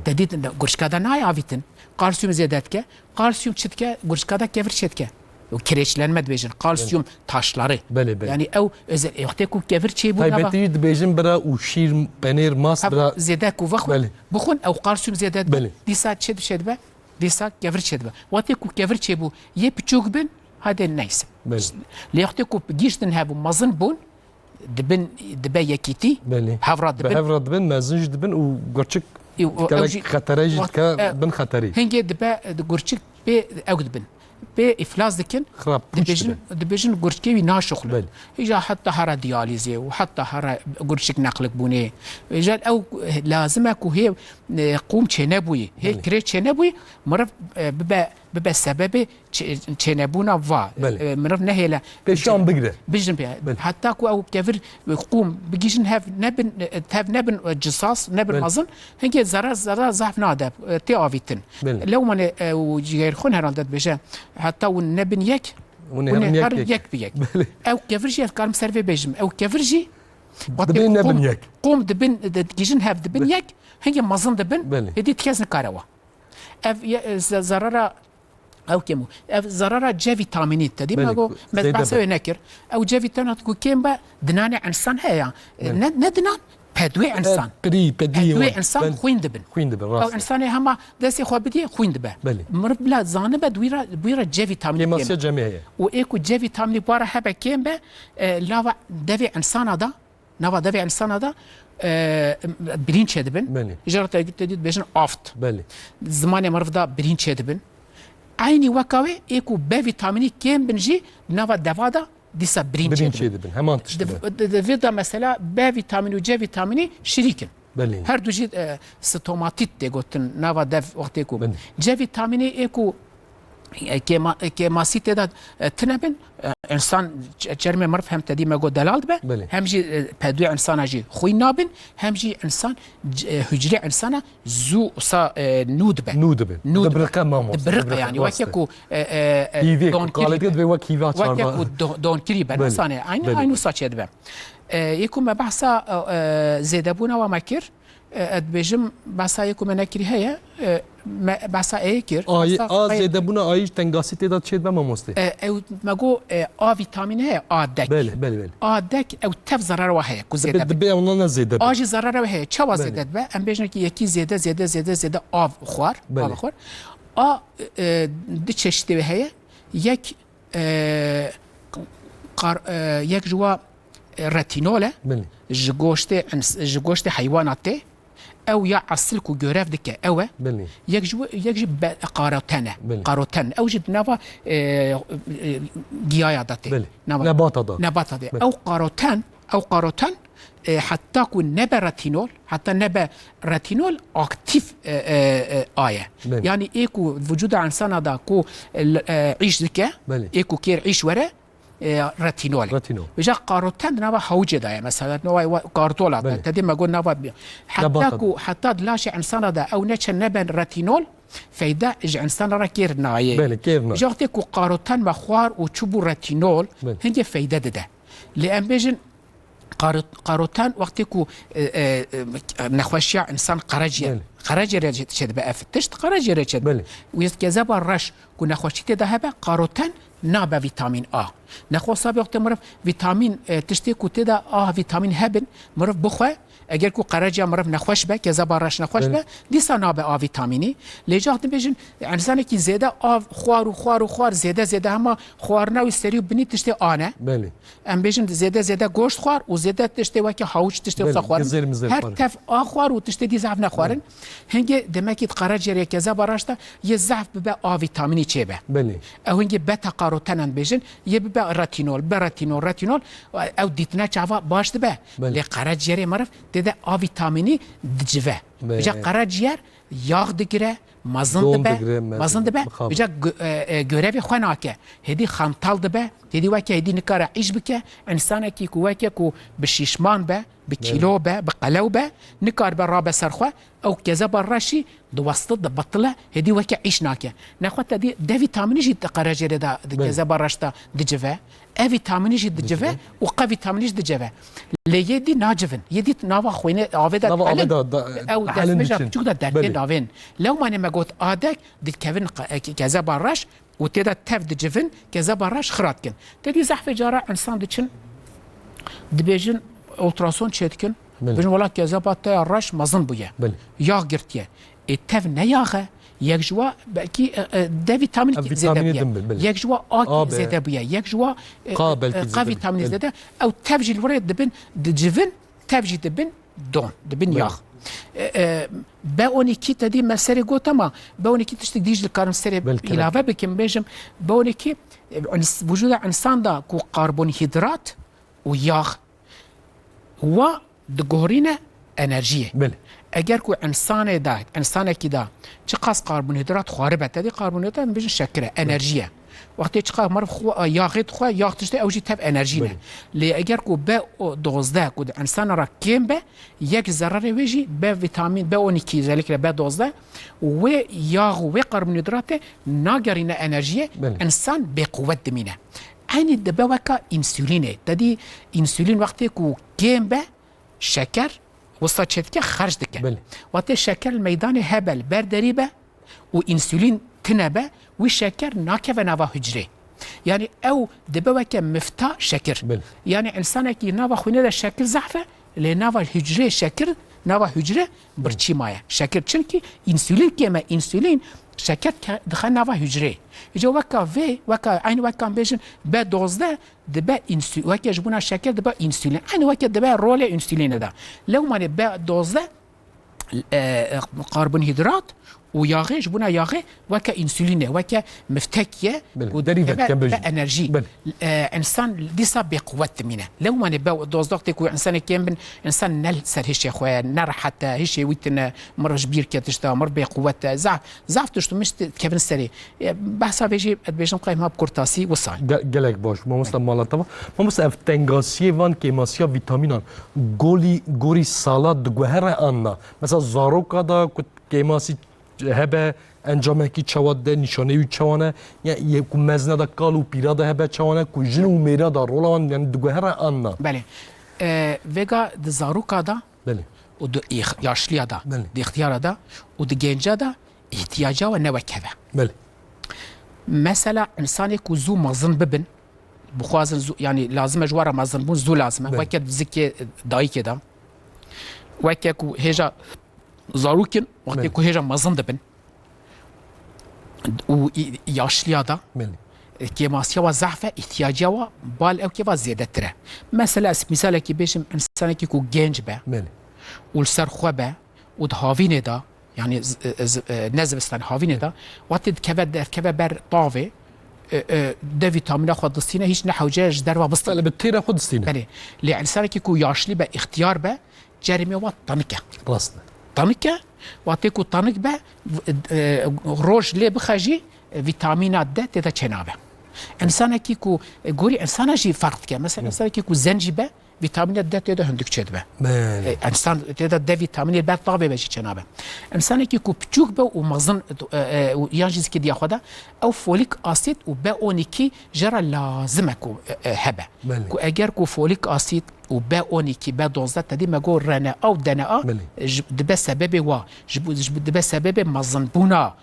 تدید گرچکا دا نای آویتن کالسیوم زیادت که کالسیوم چت که گرچکا دا کفر چت که و kireçlenme dibêjin kalsiyum taşları yani ew wextê ku kevir çê bû taybetî dibêjin bira û şîr penêr mas bira zêde ku vexwe bixwin ew kalsiyum zêde dîsa çê dişê dibe dîsa kevir çê dibe wextê ku kevir çê bû yê piçûk bin hadê neyse lê wextê ku gîştin hebû mezin bûn dibin dibe yekîtî hevra dibin mezin jî dibin û gurçik xeterê jî dike bin xeterî hingê dibe gurçik pê ew dibin به افلاس دکن دبیجن گرچکی ناشخل ایجا حتی هر دیالیزه و حتی هر گرچک نقل بونه ایجا او لازمه که هی قوم چه نبوی هی کره چه نبوی مرف به سبب چه نبونا و مرف نهیله بشان بگره بجن بیا حتی که او کفر قوم بگیشن هف نبن جساس نبن مزن هنگی زرا ضعف ناده تی آویتن لو من جیر خون هرالدت بشه حتی اون نبن یک ونهر یک بیک او کفرجی کارم سرفی بجم او کفرجی دبن نبن یک قوم دبن دگیشن هف دبن یک هنگی مزن دبن هدی تکیز نکاروا اف ضرر او كيمو ضرر جا فيتامينات تدي ما جو ما بحسوا نكر او جا فيتامينات كو كيمبا دناني انسان هيا ندنان بدوي انسان بدوي انسان خوين دبن او انسان هما دسي خو بدي خوين دبا مر بلا زانبه دويرا جا فيتامين كيماسيا جميعيه وايكو جا فيتامين بورا هبا كيمبا لاوا دافي انسان دا نوا دافي انسان دا برين دبن جرت تديد بيجن افت زمان مرفدا برين دبن عيني وكاوي ايكو ب فيتاميني كيم بنجي نافا دافادا ديسا برين دبن همان تشتبه دفيدا مثلا ب فيتامين وجي فيتاميني شريكن هر دو جي ستوماتيت دي قلتن نافا داف وقتيكو جي فيتاميني ايكو كما سيتي دا تنبن انسان جرمي مرف هم تدي ما قو دلال به هم جي بدوي انسان جي خوي نابن هم جي انسان هجري انسان زو صا نود به دبرقه ماموس دبرقه يعني وكيكو دون كاليتي دبي وكيفات وكيكو دون كريبا انسان عينو ساتش دبا يكون ما بحثا زيدبونا ومكر ادبجم بحثا يكون منكري هي بحثا ايكر زيدبونا ايش تنقاسيتي دا تشيد بما موستي او ماغو فيتامين هي ادك بله ادك او تف ضرر وهي كو زيد دبي اوننا زيد اجي ضرر وهي تشوا زيد با ام بيجن كي يكي زيد اف خوار خوار دي تشتي وهي يك يك جوا ريتينول جوشت حيوانات او يا عسلكو جوراف دكه او يجب قاروتنا او جد نافا جيايادات نبات او قاروتان حتى كون نبا ريتينول حتى نبا ريتينول اكتيف يعني ايكو وجود انسان دا كو عيش دكه ايكو كير عيش ورا ريتينول بجا قاروتان نوا حوجه دا مثلا نوا قارتولا تدي ما قلنا حتى لاش انسان دا او نتش نبن ريتينول فايدا اج انسان را كير نايه جاكو قاروتان مخوار وتشبو ريتينول هنجي فايده ده لان بيجن قاروتان وقتی کو نخوشی انسان قرجی رجت شد به افتشت قرجی رجت ویست که زبان رش کو نخوشی تده هبه قاروتان نابه ویتامین آ نخواسته وقتی مرف ویتامین تشتی کو تده آ ویتامین هبن مرف بخواه اگر کو قرجه مرف نخوش به که زبان رش نخوش به دیسا نابه آ ویتامینی لیجات بیشن انسانی که زیاده آ خوار زیاده اما خوار نوی سریو بنی تشتی آنه ام بیشن زیاده گوشت خوار و زیاده تشتی وکی هاوچ تشتی وسا خوار هر تف آ خوار و تشتی دی ضعف نخوارن هنگه دمکیت قرجه که زبان رش تا یه ضعف به آ ویتامینی چه به او هنگه بتا قاروتن بیشن یه به راتینول او دیتنا چاوا باش به لی قرجه مرف ده آ ویتامینی دجوه بجا قرجیار یاغ دگیره مازن دبه بجا گوره خواه که هدی خامتال دبه هدی وکی هدی نکاره عیش بکه انسان کی کو وکی کو بشیشمان به بکیلو به بقلو به نکار به رابه سرخواه او کذا براشی دوسط بطله هدی وکی عیش ناکه نخواه تا ده ویتامینی جید قرجه ده کذا براشتا دجوه ویتامینیش دجوه و قا ویتامینیش دجوه لیه دی ناجون یه دی نوا خوینه آویده او دستمجا چوک دا درده ناوین لو مانه مگوت آدک دی کوین کذا باراش و تیدا تف دجوین کذا باراش خراد کن تدی زحف جارا انسان دچن دبیجن اولتراسون چید کن بجن ولا کذا باتا راش مزن بویه یاغ گرتیه تف نیاغه یک جوا بلکی ده ویتامین زیاده بیه یک جوا آ زیاده بیه یک جوا قا ویتامین زیاده او تبجی الوره دبن دجوین تبجی دبن دون دبن یاغ به اونی کی تدی مسری گوتا ما به اونی کی تشتک دیج لکارم سری علاوه بکم بیجم به اونی کی وجود انسان دا کو کربوهیدرات و یاغ و دگورینه انرژیه اگر کو انسان کی دا چه قاس کربوهیدرات خواره بده دی کربوهیدرات بیشتر شکره انرژیه وقتی چه قاس مرف یاغت خو یاغ تشته اوجی تب انرژی نه لی اگر کو به 12 کو انسان را کم به یک ضرر ویجی به ویتامین به اونی کی ذلك به 12 و یاغ و کربوهیدرات ناگرینه انرژی انسان به قوت دمینه عین دبه وکا انسولینه تدی انسولین وقتی کو کم به شکر وسط که خرج دکه وقتی شکر میدان هبل برداری و انسولین تنبه و شکر ناکه و نوا حجره یعنی او دبه که مفتاح شکر یعنی انسان که نوا خونه ده شکر ضعفه لنوا حجره شکر نوا حجره برچی مایه شکر چون که انسولین که ما انسولین شکر دخل نوا حجره اجا وکا وکا عین وکا بیشن به 12 دبه انسولین وکا جبونا شکر دبه انسولین عین وکا دبه رول انسولین ده لو من به 12 کربوهیدرات و یاغه جبونا یاغه وکا انسولینه وکا مفتکیه و به انرژی انسان دیسا به قوت مینه لو من به 12 تکو انسان کم بن انسان نل سر هیچ خواه نرحت هیچ ویتن مرج بیر کتشتا مر به قوت ضعف تشتو مشت کبن سری بحثا بیجی بیجم قایم ها بکرتاسی و سال گلک باش ما مثلا مالاتوا ما مثلا افتنگاسی وان کیماسیا ویتامینان گوری سالات دگوهر آننا مثلا زاروکا دا کیماسی هبه انجام کی چواد ده نشانه و چوانه یعنی یک مزنه دا کالو پیرا ده هبه چوانه کو جن و میرا دا رولان یعنی دگوهر آننا بله وگا دزاروکا دا بله و د یاشلیا دا د اختیار دا و د گنجا دا احتیاجا و نوکه بله مثلا انسان کو زو مزن ببن بخوازن زو يعني لازم جوار مزن بون زو لازمه وكد زكي داي كده وكو هجا زاروكن وقت كو هجا مزن دبن و ياشليا دا كيماسيا وزعفه احتياجا و بال او كيفا زياده تره مثلا كي بيشم انسان كي كو جنج به والسر خوبه ودهافينه دا يعني نزبستان هافينه دا وقت كبا بر طاوه ده فيتامين خود دستينه هيش نحوجاج دروا بسطل بالتيره خود دستينه يعني لانسان كي كو ياشلي با اختيار با جرمي و طنكه راسنا طنكه واتيكو طنك با روج لي بخاجي فيتامينات ده تدا چنابه انسان كي كو غوري انسان جي فرق كه مثلا انسان كي كو زنجي با ویتامین د تیدا هندک چید به بله انسان تیدا د ویتامین ب طابع بچی چنابه انسان کی کو پچوک به و مغزن یانجز کی دی خدا او فولیک اسید و ب 12 جرا لازمه کو هبه کو اگر کو فولیک اسید و ب 12 ب 12 تدی مگو رنا او دنا د سبب و د سبب مغزن بونا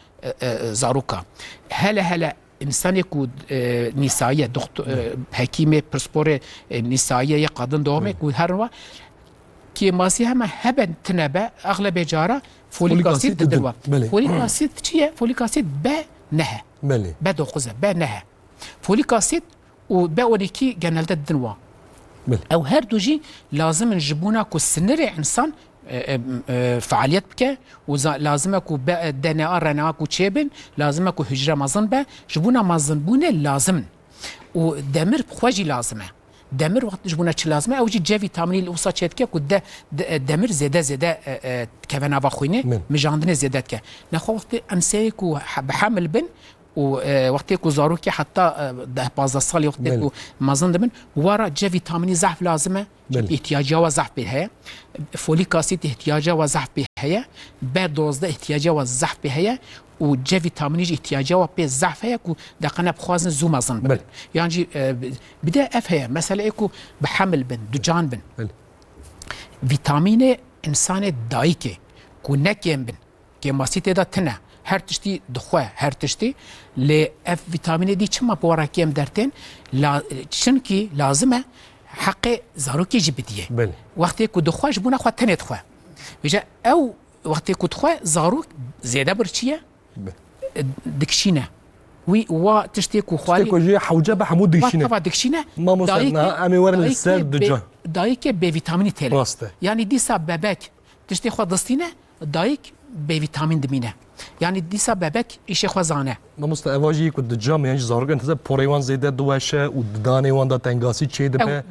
زاروكا هلا انسان يكون نسائيه دكتور حكيمه برسبور نسائيه يقدن دومه يكون هروا كي ماسي هم هبن تنبا اغلب جاره فوليك اسيد دلوا فوليك اسيد تشي فوليك اسيد با نها بله با دوقزه با نها فوليك اسيد وبا ونيكي جنالت الدنوا او هردوجي لازم نجبونا كو سنري انسان فعاليات بك ولازم اكو دنا رنا اكو تشيبن لازم اكو هجره مازن با جبونا مازن بونه لازم ودمر بخواجي لازمه دمر وقت جبونا تش لازمه او جي فيتامين الاوصا تشتك كو دمر زياده كفنا باخوينه مجاندنه زيادتك ناخو وقت امسيكو بحمل بن ووقت يكو زاروكي حتى ده باز صال وقت يكو مازن دمن ورا جي فيتامين ضعف لازمه احتياجها وضعف بها فوليك اسيد احتياجها وضعف بها بعد دوز ده احتياجها وضعف بها وجي فيتامين احتياجها بضعف هي كو دقنا بخوازن زو مازن يعني بدا افها مثلا يكو بحمل بن دجان بن فيتامين انسان دايكه كو نكيم بن كيماسيتي دا تنه هر تشتي دخواه هر تشتي ل اف فيتامين دي چما بوراكيم درتين لا چنكي لازمه حق زاروكي جبديه وقت يكو دخواه جبونا خوا تنه دخواه بيجا او وقت يكو دخواه زاروك زياده برشيه دكشينه وي و تشتيكو خوالي تشتيكو جي حوجبه حمود دكشينه طبعا دكشينه ما مصدنا امي ورا السر دجا دايك بفيتامين تي يعني دي سببك تشتي خو دستينه دايك بفيتامين دمينه يعني دي سببك ايش خوازانه ما مستواجي كنت دجا يعني زارق انت بوريوان زياده دوشه وداني وان دا تنغاسي تشيد به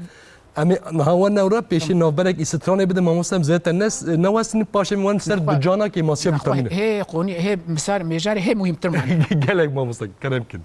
امي نهاون نورا پیش نوبرک استرانه بده ما مسلم زيت الناس نواسن باش من سر دجانا كي ماسيا فيتامين هي قوني هي مسار ميجاري هي مهم ترمان قالك ما مسلم كلام كده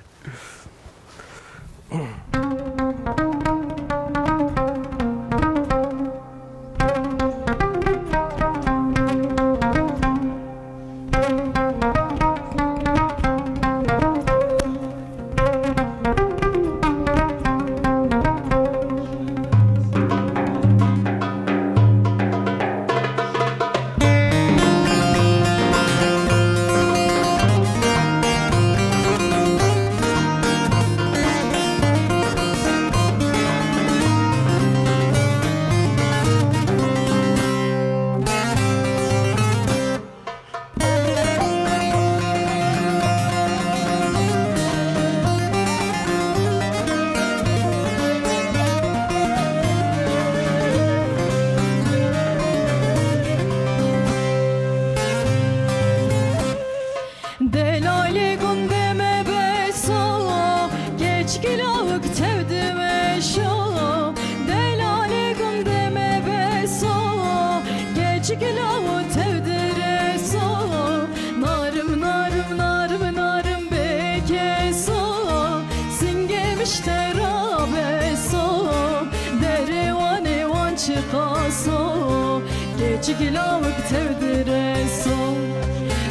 Çikilavık tevdire so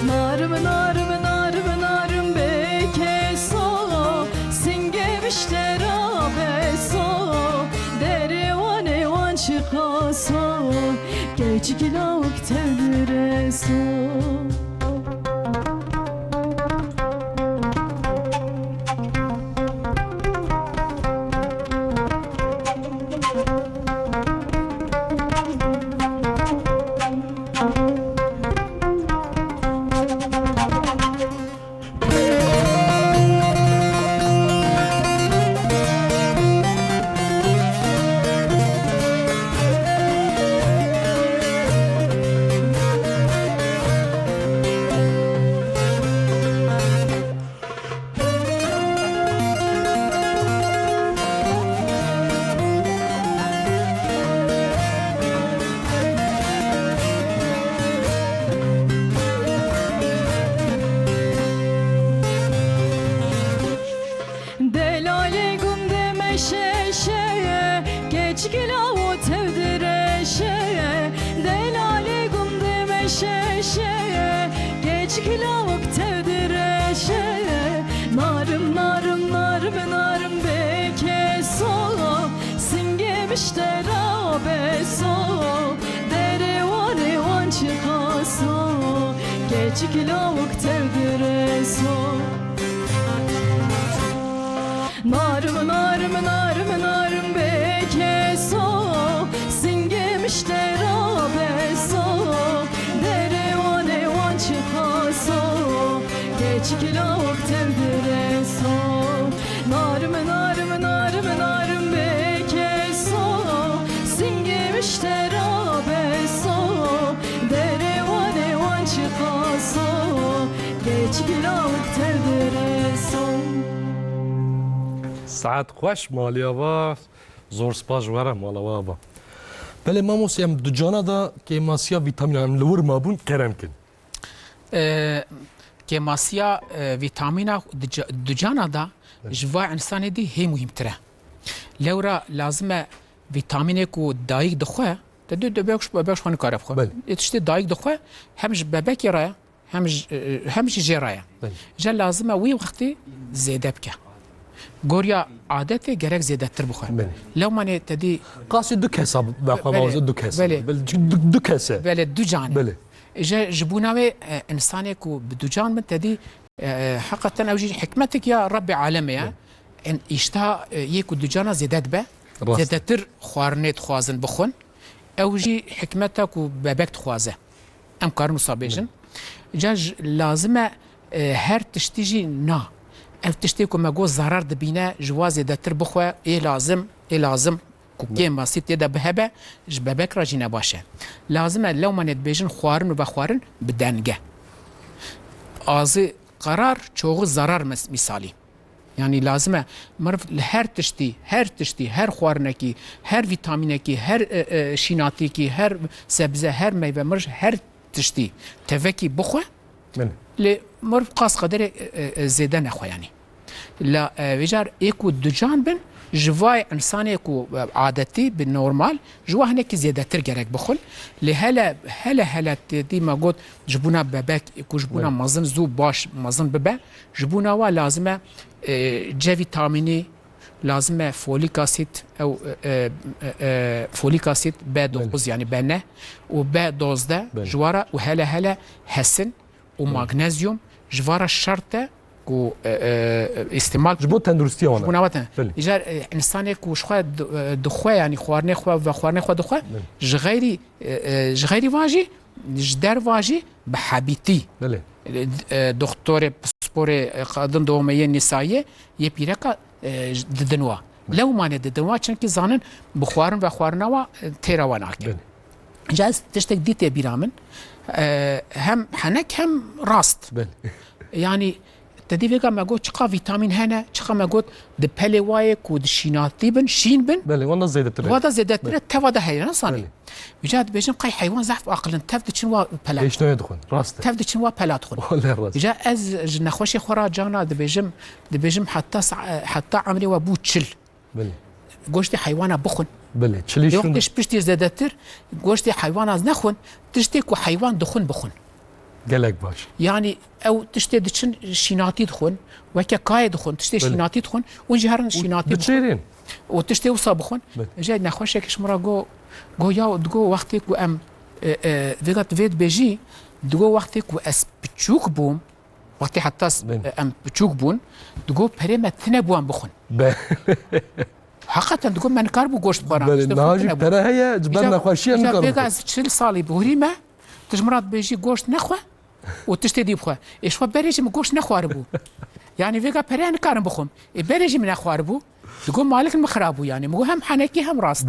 narım narım narım narım beke so singemişler abe so derevane van çıka so çikilavık tevdire so geç gila o tevdire şeye delali gumde meşeşeye geç gila o tevdire şeye narım narım narım narım beke so singemişte rabe so dere vane van çıkaso geç gila o tevdire so narım narım narım narım beke so singemişte rabe so dere vane van çıkaso geç gila o tevdire so narım narım narım narım beke so singemişte rabe so dere vane van çıkaso geç gila o tevdire so ساعت خوش مالیا با زور سپاس وره مالوا با بله ماموس ام دو جانا دا که ماسیا ویتامین هم لور مابون کرم کن کماسیا ویتامینا دجانا دا جوا انسان دی هی مهمتره لورا لازمه ویتامینه کو دایک دخواه تدو ببکش خانه کاره بخواه بله. تشتی دایک دخواه همش ببکی راه همش جرایا بله. جا لازمه وی وقتی زیده بکه گوریا عادت گرک زیاده تر بخواه بله. لو مانه تدی قاسی دو کسا بخواه بله. موازه دو کسا بله. دو کسا بله دو جانه بله جا جبوناوي انسانك بدوجان من تدي حقا اوجي حكمتك يا رب عالمي ان اشتا يكو دوجانا زيادات به راست. زيادتر خوارنيت خوازن بخون اوجي حكمتك وبابك تخوازه ام كارن صابيجن جاج لازمه هر تشتيجي نا اف تشتيكو ماغو ضرر دبينا جواز زيادتر بخوا اي لازم کوکی ماسی تیدا بهبه جبابک راجی نباشه لازمه لو من بيجن خوارن و بخوارن بدنگه آزی قرار چوغ ضرر مثالی يعني لازمه مرف هر تشتي هر خوارنكي هر فيتامينكي هر شيناتيكي هر سبزه هر ميوه مرج هر تشتي تفكي بخوه بله لمرف قاس قدر زياده نخوه يعني لا ويجار ايكو دجان بن جواي انساني كو عادتي بالنورمال جوا هناك زياده ترجرك بخل لهلا دي ما قلت جبونا باباك كو جبونا مازن زو باش مازن ببا جبونا وا لازمه جي فيتاميني لازمه فوليك اسيد او فوليك اسيد با دوز يعني بنه وبا دوز ده جوارا وهلا حسن ومغنيسيوم جوارا شرطه کو استعمال جبو تندرستی آنها بناوتن اجار انسان کو شخوا دخوا يعني خوارنه خوا و خوارنه خوا دخوا جغيري واجي جدار واجي بحبيتي بله دكتور سبور قادم دوميه نسائيه يبيركا ددنوا لو ما نددنوا چونكي زانن بخوارن و خوارنوا تيرواناك بله جاز تشتك ديت بيرامن هم حنك هم راست بله يعني تدي فيجا ما قلت شقا فيتامين هنا شقا ما قلت دبلي وايك ودشيناتي بن شين بن بله وانا زيادة تره وهذا زيادات تره تفادا هي نصاني وجاد بيجن قاي حيوان زحف اقل تفد شنوا بلا ايش نوع يدخل راسته تفد شنوا بلا تدخل والله راست جا از نخوشي خورا جانا دبيجم حتى عمري وابو تشل بله گوشت حيوانه بخون بله چلی شون يوقتش بشتي زيادات تر گوشت حيوان از نخون تشتي كو حيوان دخون بخون قالك باش يعني او تشتي دشن شيناتي دخون وكا كاي دخون تشتي شيناتي دخون ونجهرن شيناتي بتشيرين وتشتي وصا بخون جاي نخوشك شمرا جو يا دغو وقتك وام فيغات فيد بيجي دغو وقتك واس بتشوك بوم وقتي حتى ام بتشوك بون دغو بريما تنبوان بخون حقا دغو من كاربو گوشت بارا ناجي ترى هي جبرنا خوشيه نكرب فيغاز تشل صالي بوريما تجمرات بيجي گوشت نخوه وتشتي دي بخوه ايش بريجي مگوشت نخواربو يعني فيغا بريان كارم بخوم بريجي من اخواربو تقول مالك المخرابو يعني مو هم حنكي هم راس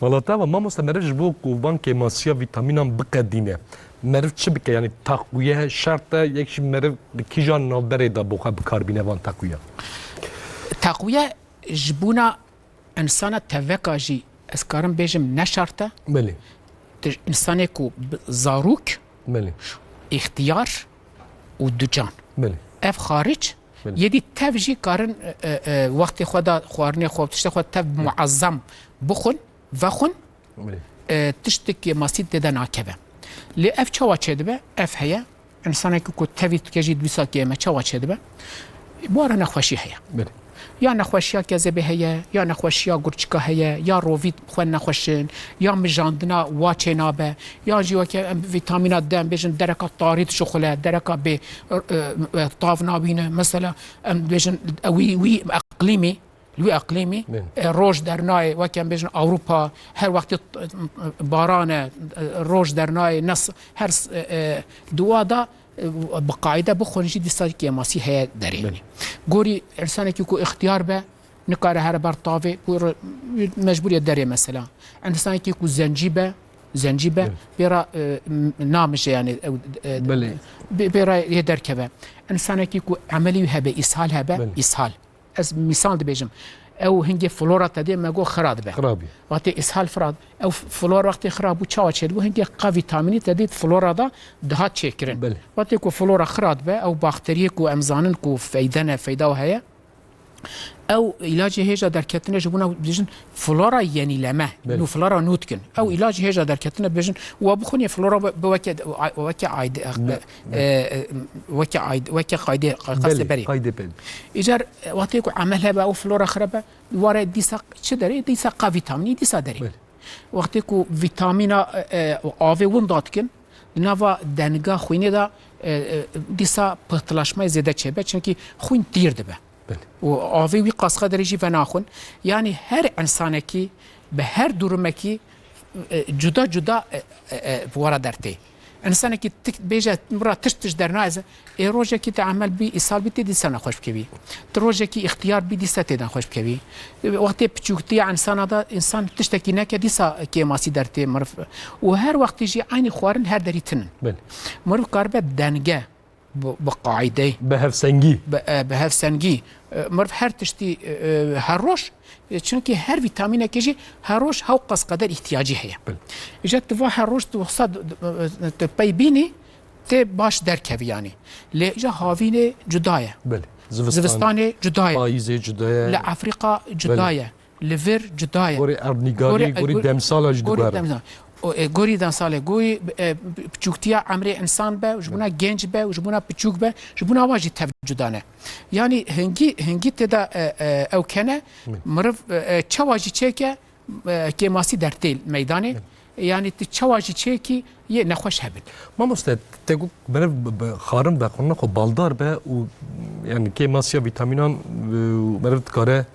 والله طبعا ما مستمرش بو بانك ماسيا فيتامين بقدينه مرف شبكه يعني تقويه شرط يكش مرف كيجان نوبره دا بوخه بكاربينه وان تقويه جبونا انسان توكاجي اسكارم بيجم نشرته بله انسان كو زاروك بله اختيار ودجان بله اف خارج یدی تف جی کارن وقتی خدا خوارنی خوب تشت خود تف معظم بخون و خون تشتك ماسيد ددا ناكبه لأف چوا چدبه اف هيا انسانك كو تفيت كجي دوسا كيما چوا چدبه بوارا نخوشي هيا يا نخوشيا كذبه هيا يا نخوشيا غورچكا هيا يا روفيت خو نخوشن يا مجاندنا واچنابه يا جيوك فيتامينات دم بيجن دركه طاريت شخله دركه ب طافنا بينا مثلا بيجن وي اقليمي لوی اقلیمی روز در نای وکم بیشن اروپا هر وقت باران روز در نای نص هر دوادا بقاعده بخونجی دیسا که ماسی هی داریم گوری انسانی که کو اختیار به نکاره هر بر طاوه مجبوری داره مثلا انسانی که کو زنجیبه بیرا نامش یعنی بیرا یه درکبه انسانی که کو عملی هبه اسهال هبه اسهال از مثال بيجم او هنجي فلورا تدي ما جو خراب به خرابي وقت اسهال فراد او فلورا وقت خراب وتشاو تشد وهنجي قا فيتامين تدي فلورا دا ده تشكرن وقت كو فلورا خراب به او باكتيريا كو امزانن كو فايده وهي او علاج هيجا دركتنا جبنا بيجن فلورا يعني لما انه فلورا نوتكن او علاج هيجا دركتنا بيجن وبخوني فلورا وكا قايده قصد بري اجر وقتكو عملها بقى فلورا خربه ورا ديسا شدري ديسا قا فيتامين ديسا دري وقتكو فيتامينا اوفي ونداتكن نوا دنگا خوينه دا ديسا پتلاشما زياده چبه چونكي خوين دير دبه و آوی وی قاسخه درجی و ناخون یعنی هر انسانکی به هر دورمکی جدا جدا بورا درته انسانکی بیجا مرا تشتش در نایز روزه کی تعامل بی اصال بی دی سنه خوش بکوی روزه کی اختیار بی دی ستدن خوش بکوی وقتی بچوکتی انسان دا انسان تشتکی نکه دیسا کی ماسی درته مرف و هر وقتی جی عین خوارن هر دریتن مرف کاربه دنگه بقاعده بهف سنگی مرف هر تشتی هر روش چونکه هر ویتامین کیجی هر روش هاو قص قدر احتیاجی هیا اجت تو هر روش تو صد پی بینی ته باش درکوی یعنی لجا هاوین جدایه زوستان جدایه پاییز جدایه لافریقا جدایه لور جدایه گوری ارنیگاری گوری دمسال جدایه گوری دانساله گوی بچوکتیا عمر انسان به وجبنا گنج به وجبنا بچوک به وجبنا واجد تفجدانه یعنی هنگی تدا او کنه مرف چواجی چکه که ماسی در تیل میدانه یعنی چواجی چکی یه نخوش هبل ما مستعد تقول مرف خارم بخونه خو بالدار به و یعنی که ماسیا ویتامینان مرف کاره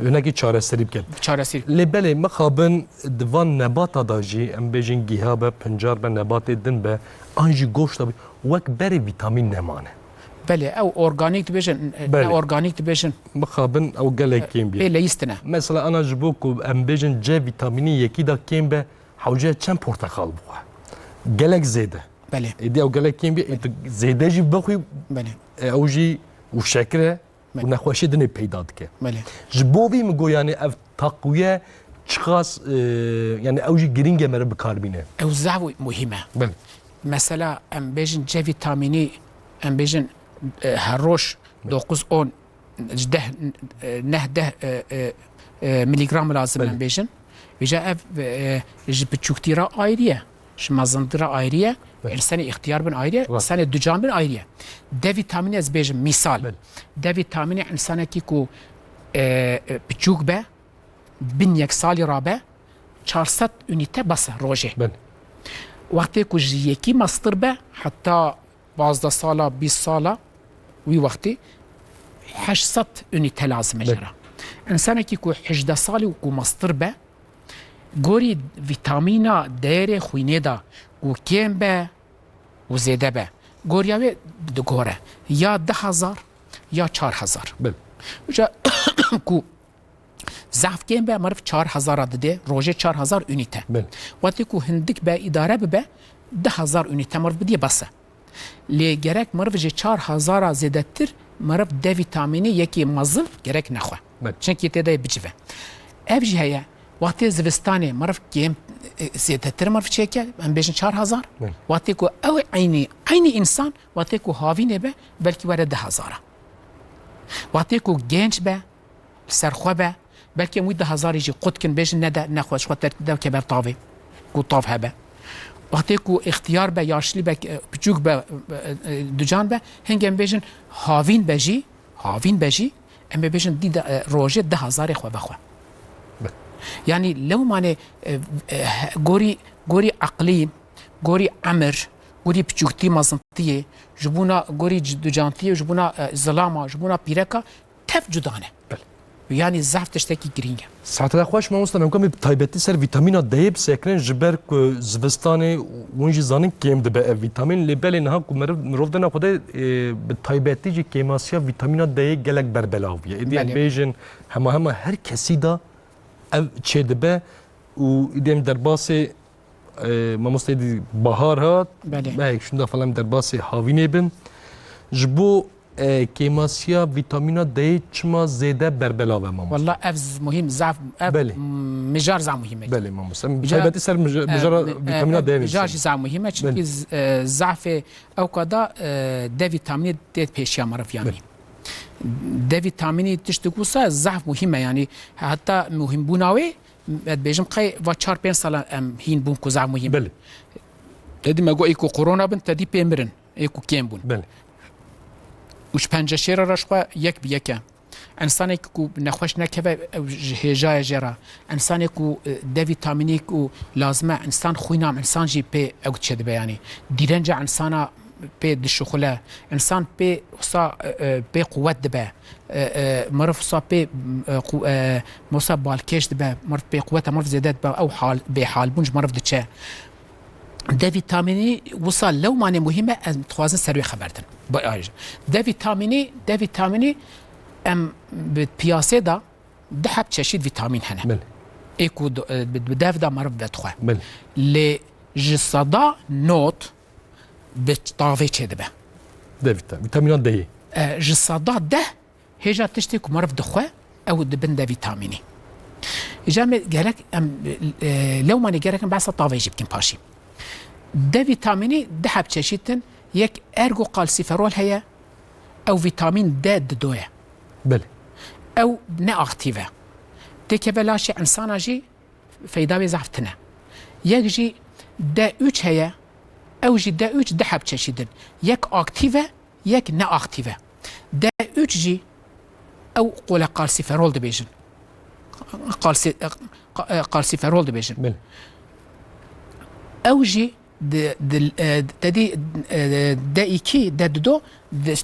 اونکی چاره سری بکن چاره سری لبله مخابن دوان نبات داجی ام بیجین گیاه به پنجار به نبات دن به آنجی گوشت به وک بری ویتامین نمانه بله او ارگانیک بیشن ارگانیک بیشن مخابن او گله کیم بی بله ایستنه مثلا انا جبو کو ام بیجین ج ویتامینی یکی دا کیم به حوجه چند پرتقال بوه گلک زیده بله ایدی او گلک کیم بی زیده جی بخوی بله او جی و شکره و نخوشی دنی پیدا که بله جبوی مگو یعنی اف تقویه چخاص یعنی اوجی گرینگ مره بکاربینه او زعوی مهمه بله مثلا ام بیجن ج ویتامینی ام بیجن هر روش 9 ملي جرام لازم ام بیجن وجا اف بچوکتیرا آیریه شمازندرا آیریه الانسان اختيار بن آيريا الانسان الدجان بن آيريا ده فيتامين از بيج مثال ده فيتامين انسان كيكو بتشوك به بن يك سال رابع 400 يونيته بس روجه وقت كو جيكي ماستر به حتى 12 ساله 20 ساله وي وقتي 800 يونيته لازم جرا انسان كيكو 11 سال وكو ماستر به گوری ویتامینا دیر خوینه دا و کم به و زیده به گوریاوی دگوره یا 10,000 یا 4,000 وجا کو ضعف کم به مرف 4,000 دده روژه 4,000 یونیته وقتی کو هندک به اداره به 10,000 یونیته مرف بدیه بسه لی گرک مرف جه 4,000 زیده تر مرف ده ویتامینی یکی مزل گرک نخواه چنکی تیده بجوه اف جه هیا وقتی زوستانه مرف کم زیاده تر مرف چیکه هم بیشن 4,000 وقتی کو او عینی انسان وقتی کو هاوینه به بلکی وارد 10,000 وقتی کو گنج به سرخوا به بلکه مود هزاری جی قد کن بیش نده نخواش خود ترتیب که بر طاوه کو طاف هبه وقتی کو اختیار به یاشلی به بچوک به دوجان به هنگام بیشن هاوین بجی اما بیشن دید روزه 10,000 خو بخوا يعني لو ماني غوري عقلي غوري عمر غوري بچوكتي مازنتيه جبونا غوري دوجانتيه جبونا ظلامه جبونا بيركا تف جدانه يعني الزعف تشتكي جرينيا ساعت خوش ما مستم امکان بتایبتی سر ویتامین د بسکرین جبر کو زوستان ونج زانن کیم د ویتامین لبل نه کو مرو دنا خود بتایبتی جی کیماسیا ویتامین د گلک بربلاویه ایدی بیژن هم هر کسی دا او چه دبه و ایدیم در باس ما مستعد بهار هات به شوندا فلان در باس هاوینه بن جبو کیماسیا ویتامین د چما زیاده بربلاوه ما والله افز مهم ضعف مجار زعم مهمه بله ما مثلا تایبتی سر مجار ویتامین د مجار زعم مهمه چون ضعف او قدا د ویتامین د پیشیا معرف يعني د ویتامین تشتكوسا ضعف مهمه يعني حتى مهم بوناوي بيجم قي و 4-5 سال ام هين بون کو ضعف مهم بله تدي ما جو ايكو كورونا بنت تدي بيمرن ايكو كيم بون بله وش پنجشیر رشقه یک بیکه انسانی که نخوش نکه هجای جرا انسانی که د ویتامینی که لازمه انسان خوینام انسان جی په او چه ده یعنی دیرنج انسانا په د شغله انسان په وسا په قوت ده مرف وسا په موسا بالکش ده مرف په قوت مرف زیادت او حال به حال بونج مرف ده چه د ویتامینی وصل لو معنی مهمه از توازن سروی خبردن با آیج د ویتامینی ام به پیاسه دا ده حب چشید ویتامین هنه بله ایکو بدف دا مرف بدخواه بله لی جسدا نوت به طاوه چه ده به ده ویتامین د جسدا ده هجا تشتی که مرف دخواه او دبن ده ویتامینی جامع گرک لو معنی گرک بحث طاوه جیب کن پاشی ده ویتامینی ده حب چشیدن یک ارگو قالسیفرول هیا او ویتامین د دویه بله او نه اکتیوه تکه بلاشی انسان جی فیدا زعفتنه یک جی ده 3 هیا او جی ده 3 ده حب چشیدن یک اکتیوه یک نه اکتیوه ده 3 جی او قول قالسیفرول دبیجن قالسیفرول دبیجن بله او جی دي دايكي دو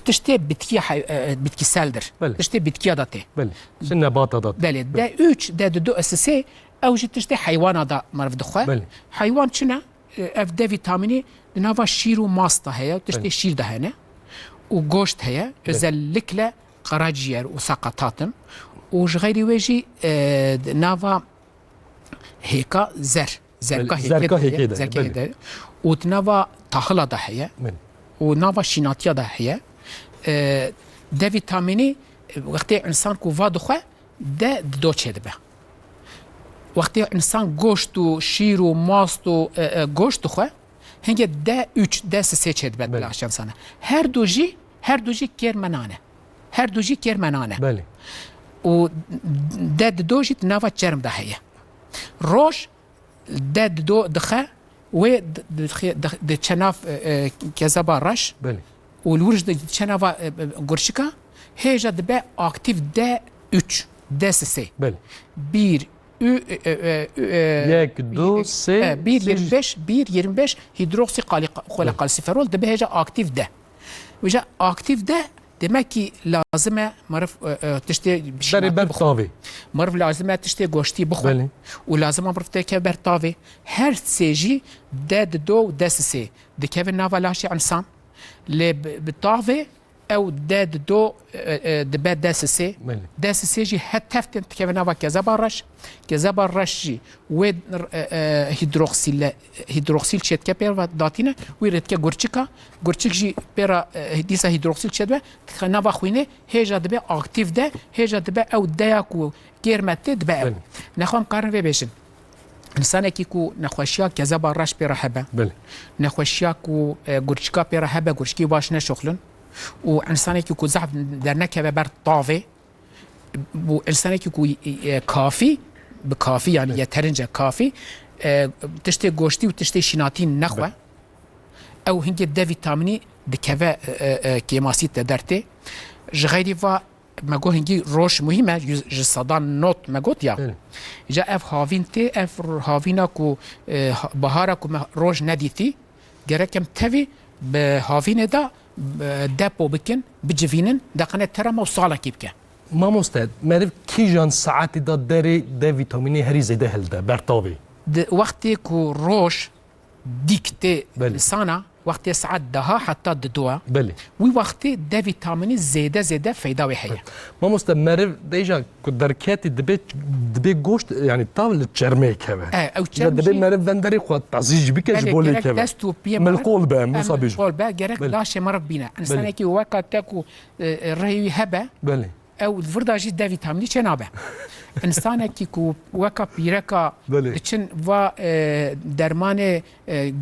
تشتي بتكي سالدر تشتي بتكي داتي بله شن نبات دات بله دا 3 دو اساسي او جي تشتي حيوان دا مرف دخوا حيوان شنا اف دي فيتاميني نافا شيرو ماستا هي تشتي شير ده هنا وغوشت هي özellikle karaciğer وسقطاتم وغيري ويجي نافا هيكا زركا هيك وتنافا تاخلا ده هي ونافا شيناتيا ده هي ده فيتاميني وقت انسان كو فادخوا ده دو چه ده وقت انسان گوشت و شیر و ماست و گوشت خو هنگه ده 3 ده 3 چه ده بلاش انسان هر دوجی کرمنانه بله و ده دوجی نافا چرم ده هي روش ده دو دخه و د چناف کذبا رش بله والورج د چناف گورشکا هجا د به اکتیو ده 3 ده 3 بله 1 1 2 3 1 هيدروكسي قالسيفرول ده هجا اكتيف ده وجا اكتيف ده demek ki lazım marif tişte بري برتاوي marif lazım tişte goşti bixu بله و lazım marif teke bertavi her seji de do desse de kevin nava laşi insan le betavi او داد دو دبات داسسي داسسي جي هتفتن كيفنا كذا برش ود هيدروكسيل شت كبير داتينا ويرد كغورچيكا جي بيرا ديسا هيدروكسيل شت خنا باخوينه هيجا دبا اكتيف ده هيجا دبا او داكو كيرمت دبا نخوام قارن في بيشن انسان كيكو نخوشيا كذا برش بيرا هبه بله نخوشيا كو غورچيكا بيرا هبه غورچكي باش نشخلن وانسانه کی کو ضعف در نکه بر طاوه و انسانه کی کو کافی بکافی يعني يترنج كافي تشتي گوشتي و تشتي شيناتي نخوه او هنگي د فيتاميني دكفا كيماسي تدرتي جغيري فا ماگو هنگي روش مهمه جسدان نوت ماگوت يا جا اف هاوينتي اف هاوينا كو بهارا كو روش نديتي گركم تفي بهاوين دا دابو بكن بجفينن دقنه ترى وصاله كيبكه ما مستعد معرف کی جان ساعتی دا داری د ویتامینی هری زیده هلده برتاوی وقتی کو روش دیکته بله. سانا وقتی ساعت دها حتی دوا بله وی وقتی د ویتامینی زیده فایده وی هیا ما مستعد معرف دیجا که درکتی دبی گوشت یعنی تاول چرمه که او دبی معرف وندری خود تعزیج بکش بولی که دستو پی ملقول به مصابیج ملقول به گرک لاش مرف بینه انسان کی وقت تکو رهی هبه بله او الفرداجي دا فيتاميني چنابه انسان کی کو وکا پیرکا چن و درمان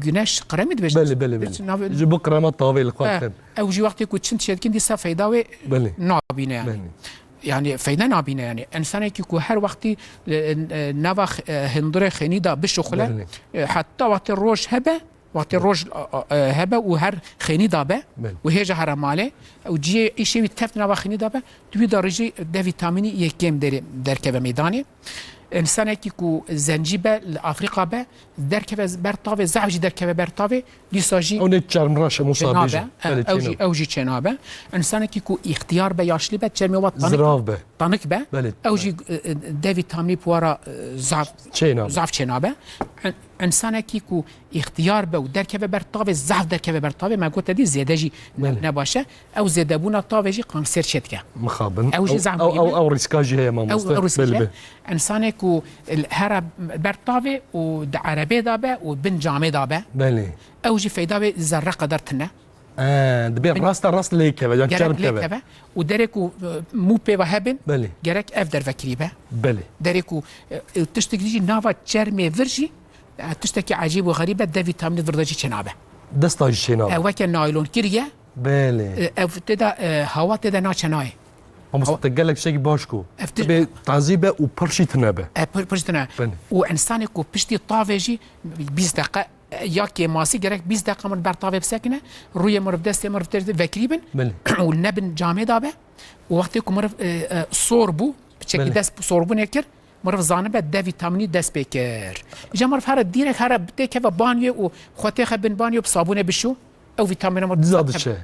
گنش قرمید بشه بله جبو قرامات طاويل القاتل او جي وقت کو چن شدكن دي فايداوي نابينه يعني فايده نابينه يعني انسان کی کو هر وقت نواخ هندره خنيدا بشخله حتى وقت الروج هبه وقت الروج هبه وهر خيني دابه وهيجا هرماله وجي ايشي بتفتنا خيني دابه دوي درجه د فيتاميني يكيم دركبه ميداني انسان کی کو زنجبه افریقا به درکبه برتاوه زعجی درکبه برتاوه لیساجی اون چرم راش مصابیج اوجی چنابه انسان کی کو اختیار به یاشلی به چرم و زراف به طنق به اوجی د ویتامین پورا ضعف چنابه انسان کی کو اختیار به درکبه برتاوه ضعف درکبه برتاوه ما گفت دی زیاده جی نباشه او زیاده بونا تاوه جی کانسر شدکه مخابن او ریسکاجی هي ما انسان کو هر برتاوه و عربي دابه وبن جامي دابه بله اوجي فايده زرق قدرتنا دبي راست ليك يعني شرم كبه ودركو مو بي وهبن بله جرك افدر فكريبه بله دركو تشتكي نافا تشرمي فرجي تشتكي عجيب وغريبه د فيتامين فردجي چنابه دستاج شنابه وكان نايلون كريه بله افتدا هوا تدا ناچناي مستقل لك شيء باشكو تبي تعذيبه وبرشي تنابه برشي تنابه وانسانك بشتي طافجي 20 دقيقه یا که ماسی گرک 20 دقیقه من برطاوه بسکنه روی مرف دست مرف ترد وکریبن و نبن جامعه دابه و وقتی که مرف صوربو بچکی دست صوربو نکر مرف زانه به د ویتامینی دست بکر اجا مرف هر دیرک هر بده و بانیو و خاطر خبن بانیو بصابونه بشو او ویتامین مرف زادشه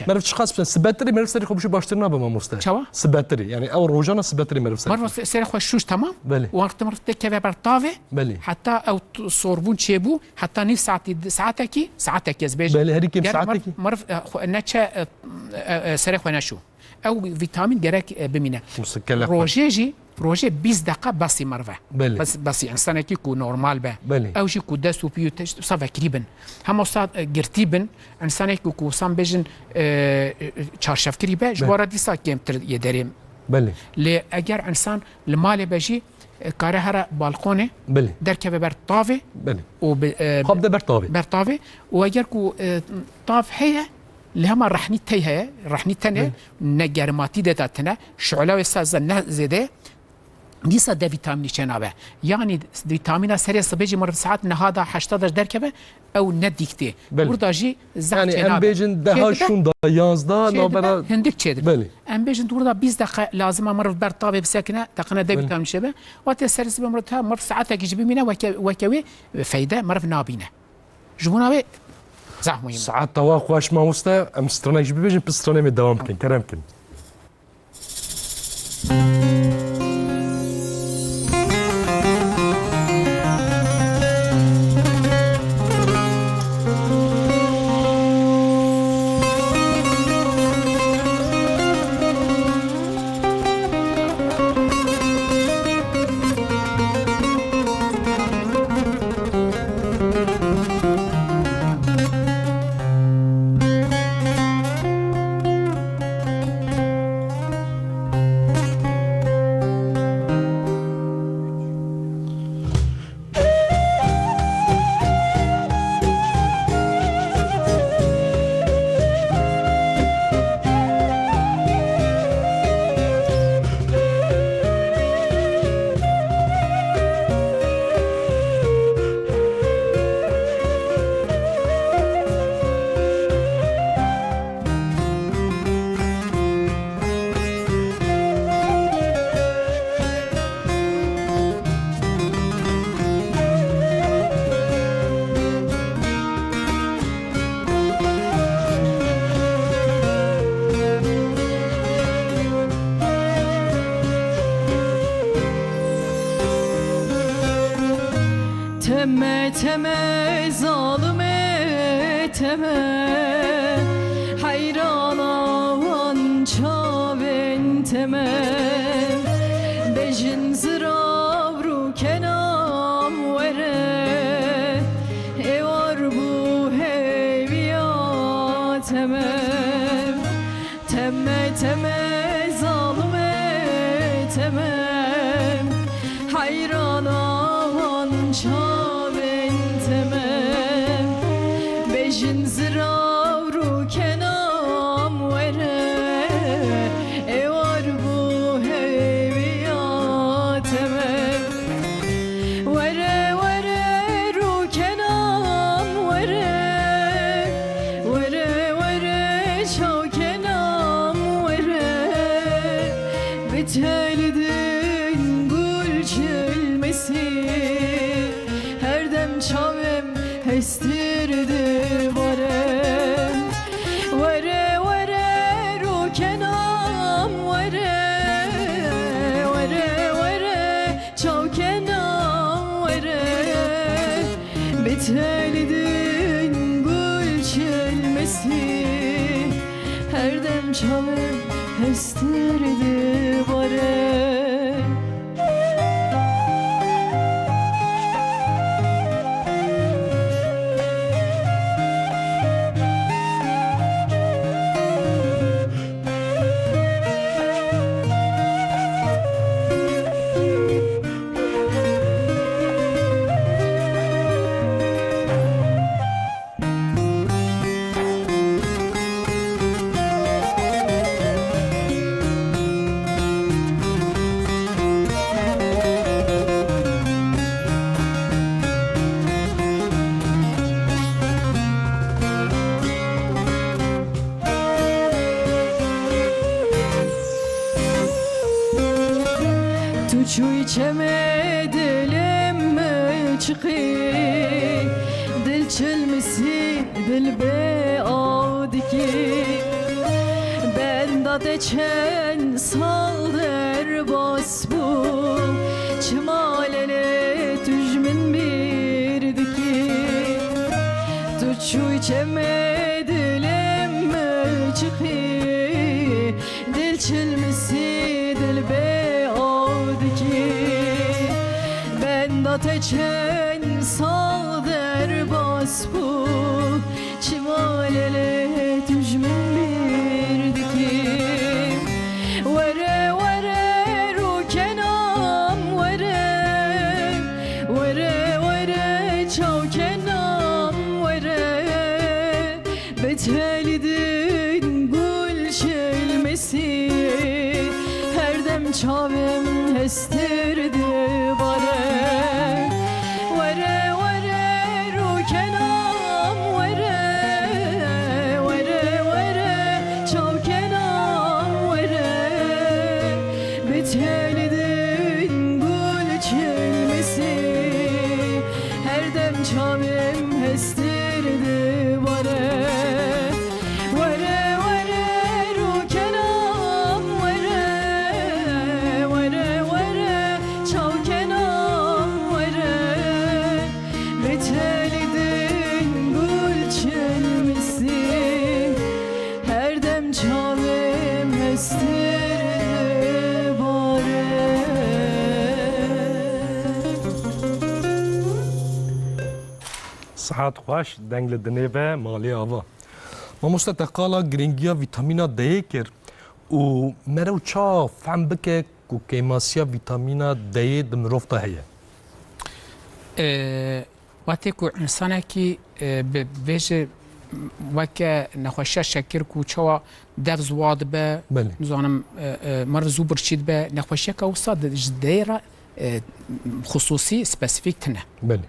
مرف چه خاص سبتری مرف سری خوبش باشتر نبه ما مستعد چوا سبتری يعني او روجانا سبتری مرف سری خوش شوش تمام بله وقت مرف که برطاوه بله حتى او صوربون چبو حتى نص ساعتك يزبيج بله هري كم ساعتك مرف نتشا سری خو نشو او فيتامين جرك بمينه روجيجي بروجه 20 دقيقه بس مرفه بس انسان کی کو نورمال به او شي کو دسو بيو صفا كريبن هم استاد گرتيبن انسان کی کو سام بجن چارشف كريبه جوارا ديسا كيم تر يدريم بله ل اگر انسان المال بجي کاره هر بالکونه درکبه بر طاوه و خب ده بر طاوه و اگر کو طاف هي لهما رحني تيها رحني تنه نجرماتي دتاتنا شعله وسازن زده ديسا د فيتامين چنابه يعني فيتامين سري صبيجي مر ساعات نهادا 18 دركبه او نديكتي بردا جي زعف يعني ام بيجن ده شون ده 11 نوبره هندك تشد ام بيجن بردا 20 دقيقه لازم مر برطابه بسكنه تقنا د فيتامين شبه وتسري صبي مرتها مر ساعات يجيب منا وكوي فايده مر نابينه جمهوري صح مهم ساعات توا خوش ما مستا ام سترنا يجيب بيجن بسترنا مداوم كن كرامكن teme teme zalime teme hayran avan çaven teme bejin zıravru kenam vere evar bu heviya teme teme teme zalime teme hayran avan çaven temem bejin zıravru kenam vere evar bu heviya temem vere vere ru kenam vere vere vere çav kenam vere betelidin gül çelmesi her dem çavem hestirdi varem vere vere ru kenam vere vere vere çav kenam vere betelidin gül çelmesi her dem çavem hestirdi varem Tu çuy çeme dilim çıkı dil çelmesi dil be avdiki ben da deçen salder bas bu çimalele tücmin birdiki Tu çuy çeme dilim çıkı dil çelmesi dil be ben da teçen sal der bas bu çimalele tücmin birdiki vere vere ru kenam vere vere vere çav kenam vere betelidin gül çelmesi her dem çavem hestirdi bare vere vere ru kenam vere vere vere çav kenam vere betelidin gül çelmesi her dem çavem hestirdi bare vere vere ru kenam vere vere vere çav kenam vere betelidin gül çelmesi her dem çavem hestirdi bare صحت خوش دنگ لدنه و مالی آوا ما مستقالا گرینگیا ویتامینا دی کر و مرو چا فهم بکه کو کیماسیا ویتامینا دی دمروفتا هیه وقتی که انسانه که به وجه وکه نخوشه شکر کو چوا دف زواد به بله نزانم مر زوبر چید به نخوشه که وصاد جدیره خصوصی سپسیفیک تنه بله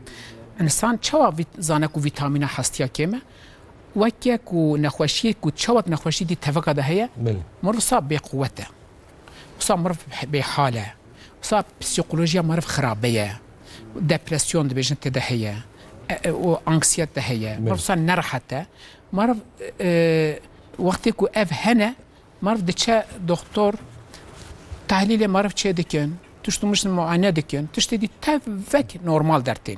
انسان چوا زانه کو ویتامین هستیا کمه وکه کو نخوشی کو چوا نخوشی دی تفقه ده هي بله مر صاب بقوته صاب مر بحاله صاب پسیکولوژیا مر خرابيه ديبرسيون دبيجن ده هي و انكسيت ده هي مر صار نرحته مر وقتی کو اف هنه مر دچه دکتر تحلیل مر چه دکن تشتمش معاینه دکن تشتی دی تفک نورمال درتین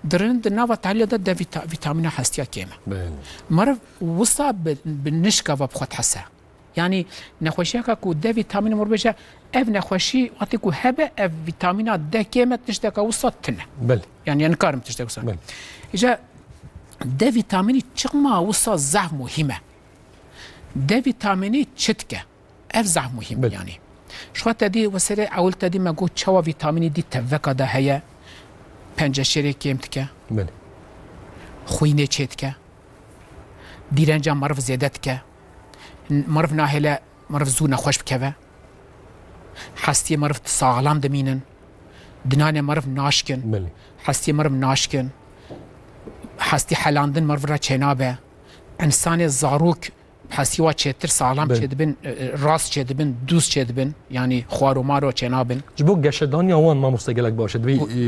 درند ناوا تحلیل ده ویتامین هستیا کیمه بله مرف وصا بالنشكه وبخوت حسا يعني نخوشي كو ده فيتامين مربجة اف نخوشي واتكو هبه اف فيتامينات ده كيمة تشتكى وصا تنه بله يعني انكارم تشتكى وصا بله اجا ده فيتاميني تشقما وصا زعف مهمة ده فيتاميني تشتكى اف زعف مهم بل. يعني شو تدي وسري اول تدي ما قلت شوا فيتاميني دي تفكا ده هي پنجه شری کمتکه بله خوینه چیتکه دیرنجا مرف زیادت که مرف ناهله مرف زو نخوش بکوه حستی مرف ساغلام دمینن دنانه مرف ناشکن بله حستی مرف ناشکن حستی حلاندن مرف را چنابه انسان زاروک حستی وا چتر ساغلام بله. چدبن راست چدبن دوست چدبن یعنی خوارو مارو چنابن جبو گشتانی آوان ما مستقلک باشد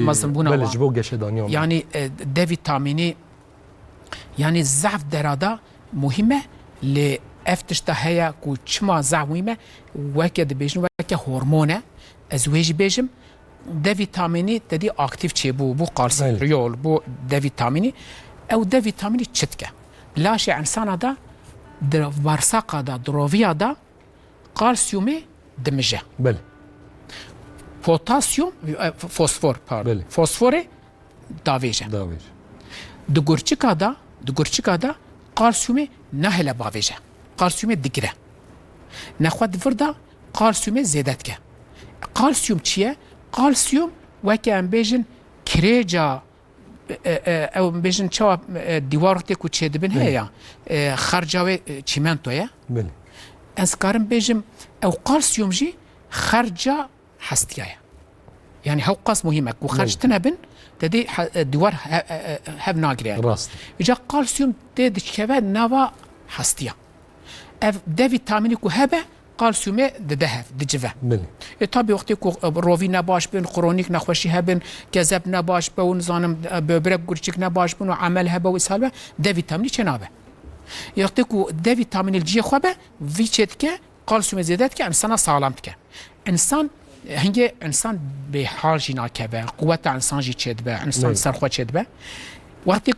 مظلوم بونا بله وا. جبو گشتانی آوان يعني ده فيتاميني يعني الزعف درادا مهمة لأفتشتا هيا كو چما زعف مهمة وكا دبيجن وكا هرمونة ازواج بيجم ده فيتاميني تدي اكتيف چه بو قالسي بله. ريول بو ده فيتاميني او ده فيتاميني چتكا لاشي انسان دا در بارساقا دا دروفيا دا قالسيومي دمجه بله بوتاسيوم فوسفور بله. فوسفوري داويجه داویج دگرچکا دا قالسیوم نهله باویجه قالسیوم دگره نخواد فردا قالسیوم زیادت که قالسیوم چیه؟ قالسیوم وکی ام بیجن کریجا او بیجن چوا دیوارتی کو چه دبن هیا خرجاوی چیمنتویا بله از کارم بیجم او قالسیوم جی خرجا هستیه يعني هو قاس مهمة وخرج تنبن تدي دوار هاف ناقري راست إجا قالسيوم تدي كذا نوا حستيا ده فيتامين كو هبه قالسيوم ده دهف دجفه بله طبي وقتی کو رووی نباش بین کرونیک نخوشی هبن گزب نباش بون زانم ببرک گرچک نباش بون و عمل هبه و سالبه ده ویتامینی چنابه وقتی کو ده ویتامین الجی خوبه وی چت که قالسیوم زیادت که انسان سالم که انسان هنگه انسان به حال جینا که به قوت انسان جی چت به انسان سرخو چت به وقتی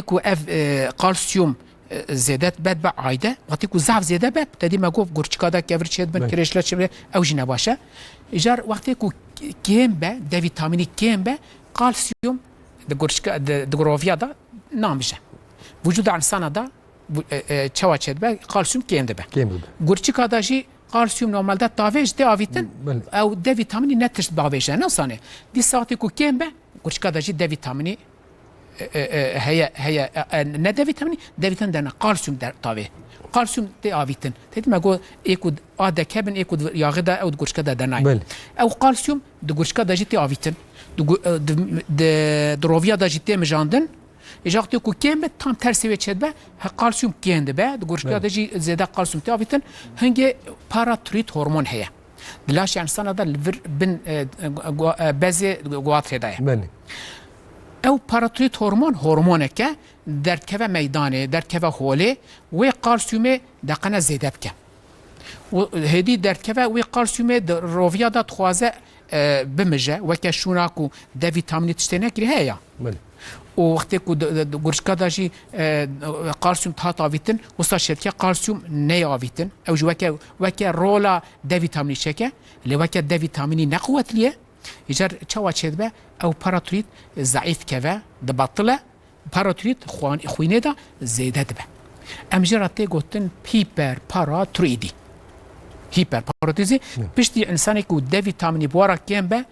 کو اف قالسیوم زیادت بد به عایده وقتی که ضعف زیاده به تدی ما گفت گرچکا دا کفر چید بن کرشلا چه او جی نباشه اجار وقتی که کم به د ویتامینی کم به کالسیوم د گرچکا د گروفیا دا نامشه وجود انسان دا چوا چید به کالسیوم کم ده به کم بوده گرچکا دا جی کالسیوم نورمال دا تاویج ده آویتن او د ویتامینی نترش باویشه نه سانه دی ساعتی که کم به گرچکا دا جی د ویتامینی هي ندى فيتامين ده فيتامين ده قالسيوم ده طبيعي قالسيوم ده فيتامين تدي ما جو يكود ده كابن يكود ياغدا او دغشكا ده ناي او قالسيوم دغشكا ده جيتي فيتامين د دروفيا ده جيتي مجاندن اجاقتي كو كيم تام ترسي وچد قالسيوم كيند به دغشكا ده جي زياده قالسيوم ده فيتامين هنگي باراتريت هورمون هي دلاش انسان ده بن بازي قوات هدايه او پاراتریت هورمونه که در که میدانه در که هوله و کالسیوم دقنه زیاده بکه و هدی در که و کالسیوم در روویا دا خوازه بمجه و که شوناکو ده ویتامینی تشتینه کری هیا و وقتی که گرشکا داشی کالسیوم تحت آویتن و ساشد که کالسیوم نی آویتن او جو و که رولا ده ویتامینی شکه لی و که ده ویتامینی نقوت لیه يجر تشوا تشدبه او باراتريت ضعيف كذا دبطله باراتريت خوينه دا زياده دبه ام جراتي قوتن هيبر باراتريدي هيبر باراتريدي بشتي انسان كو د فيتامين بورا كيمبه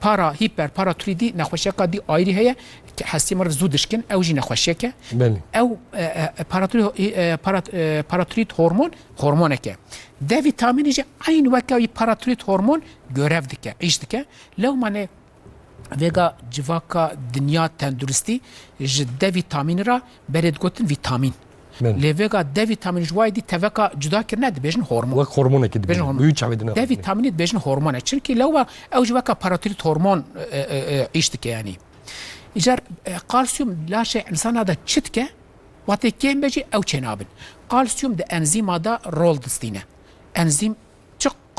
بارا هيبر باراتريدي نخوشكا دي ايري هي حسي مر زودشكن او جي نخوشكا او باراتريت هورمونك د فيتامين جي عين وكاي باراتريت هورمون görev dike iş dike لو mane vega civaka dünya tenduristi ji D vitamini ra bered gotin vitamin le vega D vitamini jwaydi teveka cuda kirne dibêjin hormon وەک هۆرمۆنێکی D vitamini dibêjin hormon çünkü lewa ew ji veka paratrit hormon iş dike yani icar kalsiyum laşe insana da çitke watê kêm bejî ew çênabin kalsiyum de enzîma da rol distîne enzîm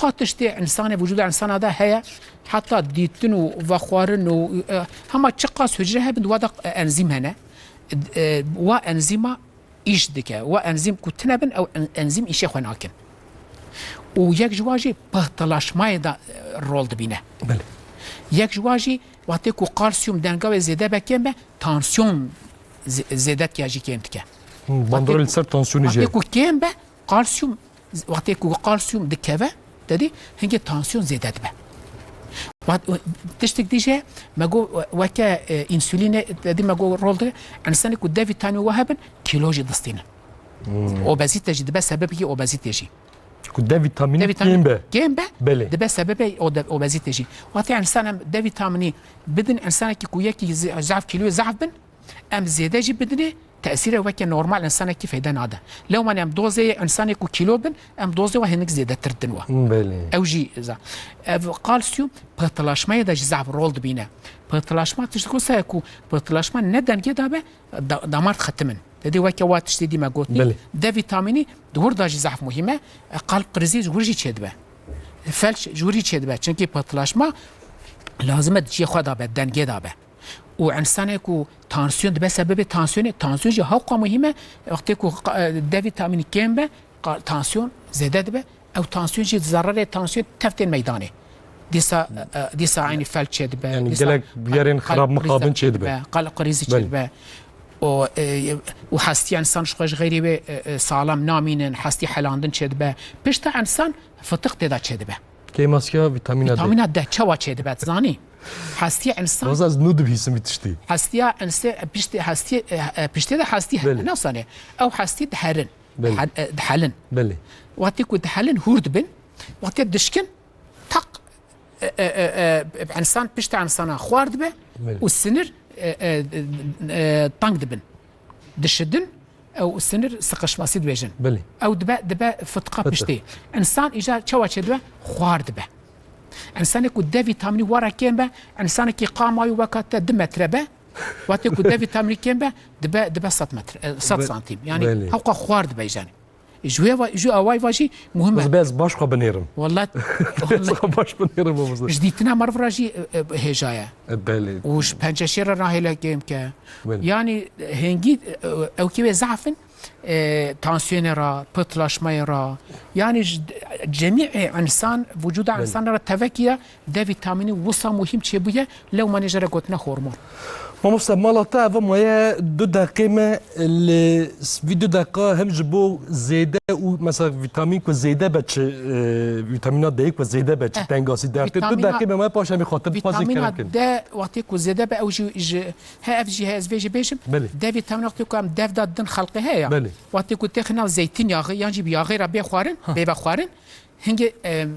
چقاتشتی انسان وجود انسان هذا هي حتى ديتن وخوارن هما چقاس حجره هبند ودا انزيم هنا وانزيما ايش دكه وانزيم كتنبن او انزيم ايش خناكن ويك جواجي بطلاش ما يدا رول دبينه بله يك جواجي وقتكو كالسيوم دنگا زياده بكم تانسيون زياده كياجي كيمتك باندور السر تنسيون جي وقتكو كيم به كالسيوم وقتكو كالسيوم دكبه تدي هنگي تانسيون زياده به تشتك ديجه ماغو وكا انسولين دي ماغو رول ده انسان كو دي فيتامين وهبن كيلوجي دستينا اوبازيتي جي بس سبب هي اوبازيتي جي كده فيتامين كيمبا كيمبا بله ده بس سبب اوبازيتي جي وقت انسان ده فيتامين بدن انسان كي كوياكي زعف كيلو زعف بن ام زياده جي بدني تاثيره وكا نورمال انسان كي فايده ناده لو ما ام دوزي انسان كو كيلو بن ام دوزي وهنك زياده تردنوا بله او جي اذا قالسيوم بطلاشما يدا زعف رولد بينا بطلاشما تشكو ساكو بطلاشما ندن كده به دمار ختمن دي وكا واتش دي ما قلت ده فيتاميني دور داج زعف مهمه قلب قرزي جورجي تشدبه فلش جوري تشدبه چونكي بطلاشما لازم تجي خدا بدن كده به وانسانكو تانسيون ده سبب تانسيون جي حقا مهمه وقتكو ده فيتامين كيمبا تانسيون زياده به او تانسيون جي ضرر تانسيون تفتن ميدانه ديسا عيني فلش به يعني قالك بيرين خراب مقابن تشدبه قلب قرزي تشدبه وحستي انسان شخص غيري سالم نامين حستي حلاندن شدبه بشتا انسان فتق تدا شدبه كيماسيا فيتامين د چوا شدبه زاني حستي انسان وزاز نود بيسم تشتي حستي انسان بشتي ده حستي نصانه او حستي دحرن دحلن بله وقت كنت دحلن هورد بن وقت دشكن تق انسان بشتا انسان خوارد به والسنر طنق دبن دشدن او السنر سقش ماسيد بيجن بلي او دبا فتقه بشتي انسان اجا تشوا تشدبه خوار دبه انسان كو د فيتامين ورا كيمبا انسان كي قاماي وقت دمتربه وقت كو د فيتامين كيمبا دبا 100 متر 100 سنتيم يعني حقا خوار دبه جاني جو اواي واجي مهمه بس باش بنيرم والله باش بنيرم جديتنا مره فراجي هجايه بله وش بنششير راهي جيم ك يعني هنجي او كي زعفن تانسيون را بطلاشما را يعني جميع انسان وجود انسان را تفكير ده فيتامين وصا مهم تشبيه لو ما نجرى قلتنا هرمون ماموستا مالتا فما دو دقيقة اللي في 2 دقيقة هم جبو زيادة ومثلا فيتامين كو زيادة بتش فيتامينات ديك وزيادة بتش تنقاسي دارت 2 دقيقة ما باش هم خاطر بازي فيتامينات ده وقتي كو زيادة بقى وجي ها اف جي اس في جي بيشم ده فيتامين وقتي كو ام داف دن خلقه هي وقتي كو تخنا زيتون ياغي يعني بياغي ربي خوارن بيبا خوارن هنگي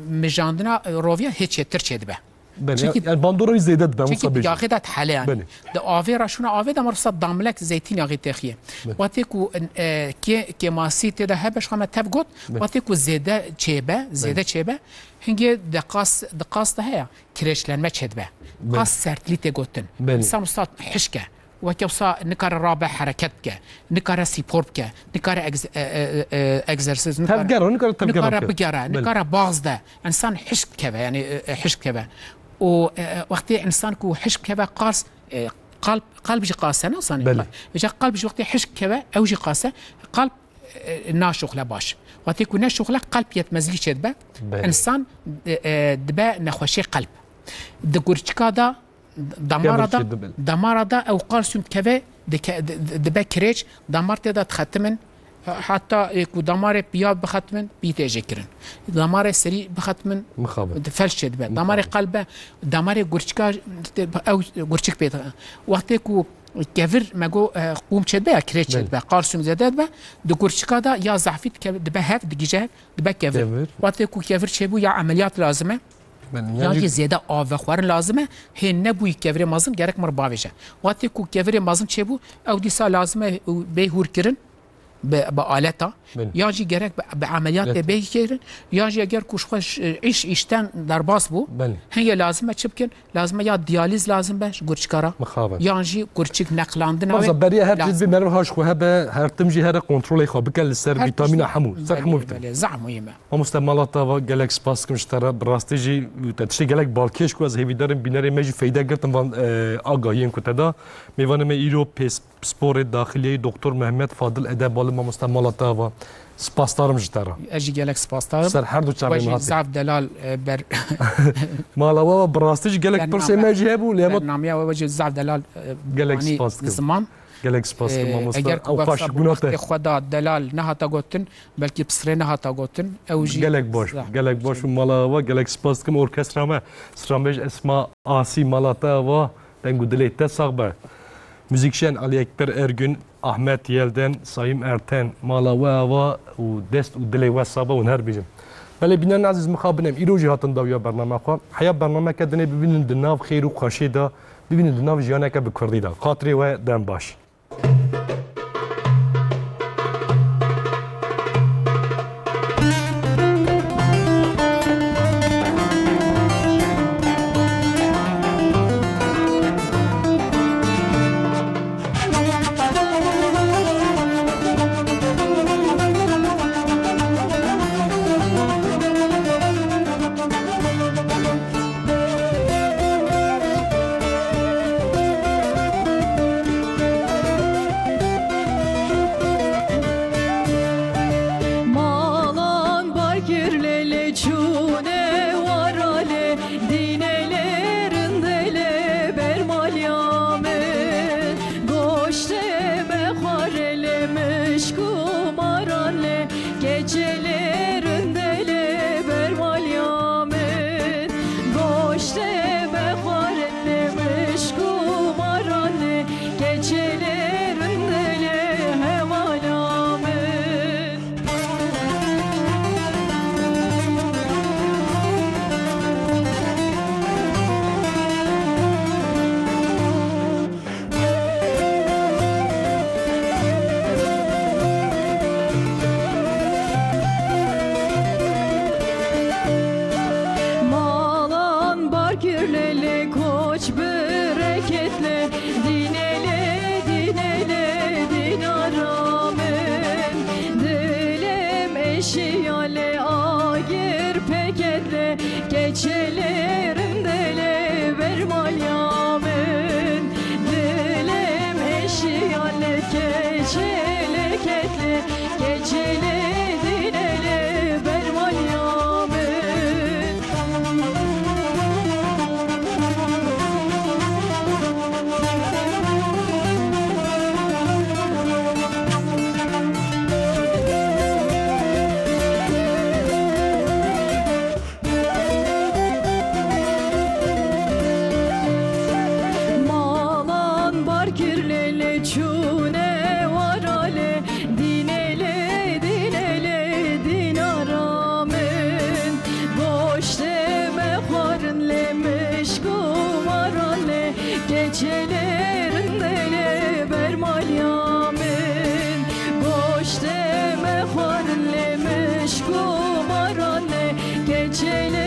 مجاندنا روفيا هيك ترچد به يعني باندورا زيادة به مصابيج ياغي ده حاليا ده اوفيرا شنو اوفي ده مرصد داملك زيتون ياغي تخيه وقتي كو كي ماسي تده هبش خما تفقط وقتي كو زيادة چيبه هنگي دقاس ده هي كريشلنما چدبه قاس سرتليته گوتن سامستات حشكه وكوسا نكار رابع حركتك نكار سيبوربك نكار اكزرسيز نكار بقرا نكار باز ده انسان حشك كذا يعني حشك كذا ووقت انسان كو حشك كذا قاس قلب جي قاسه نصاني جا قلب جي وقت حشك كذا او جي قاسه قلب ناشخ لباش وقت يكون ناشخ قلب يتمزلي شدبه انسان دبا نخوشي قلب دغورچكا دا دمارة دا او قالسيوم كذا دبا كريج دمار تدا تختمن حتى يكو دمار بياب بختمن بيتاجي كرن دمار سري بختمن مخابط فلش دبا دمار قلبه دمار غورچكا او غورچك بيت وقت يكو كفر ماغو قوم تشدبا كريج تشدبا قالسيوم زادت با دغورچكا دا يا زعفيت دبا هاف دجيجه دبا كفر وقت يكو كفر تشبو يا عمليات لازمه يعني زيادة آب خوار لازمه هي نبوي كفر مازن جرك مر باوجه وقتی کو کفر مازن چه بو او دیسا لازمه به هور کرن به آلتا بله. یا جی گرک به عملیات بله. بیکرن یا جی اگر کوش خوش ایشتن در باس بو بله. هی لازمه چه بکن لازمه یا دیالیز لازم باش گرچکارا مخابن یا جی گرچک نقلاندن مثلا برای هر چیز بیماری هاش خواه به هر تمجی هر کنترل خواه بکن لسر ویتامین حمو سر حمو بیتن بله زعم مهمه ما مستعملات و گلک سپاس کم شتره براستی جی تشتی گلک بالکش کو از هیوی دارم بیناری میجی فایده گرتم وان آگاهی کو تدا میوانم ایرو پیس سپور داخلی دکتر محمد فاضل ادب بالا ما مستعملات و سپاس دارم شتره اجی گلک سپاس دارم سر هر دو چهار وجی مهات زعف دلال بر مالا و براستی جی گلک پرسه میجی هبو لیمت برنامه و وجی زعف دلال گلک سپاس کم زمان گلک سپاس کم ما اگر مستعمل او کو خاش بناته خدا دلال نه تا گوتن بلکه بسره نه تا گوتن او جی گلک باش و مالا و گلک سپاس کم ارکسترا ما سرامج اسما آسی مالاتا و تنگو دلیت تساقبه موزیکشن علی اکبر ارگün Ahmet Yelden Sayım Erten مالا و دست و دلی و صابه و نهر بیجم بله بینن عزیز مخابنم ایروجی هاتن داویا برنامه خوا حیا برنامه کدنه ببینن دناو خیر و خوشی دا ببینن دناو جیانه که بکردی دا خاطری و دم باش Malan bakirlele çune varale dinelerindele bermal yamen goşte mekharele meşkumarale gecelerindele bermal yamen goşte mekharele meşkumarale gecelerindele heval yamen Malan bakirlele koç bereketle dinele dinele dinaramen dilem eşyale agir peketle geçelerindele bermal yamen dilem eşyale keçeleketle geçele dinele bermal yamen Malan barkirlele çune varale dinele dinele dinaramen goşte mekharınle meşkumarale gecelerindele bermal yamen goşte mekharınle meşkumarale gecelerindele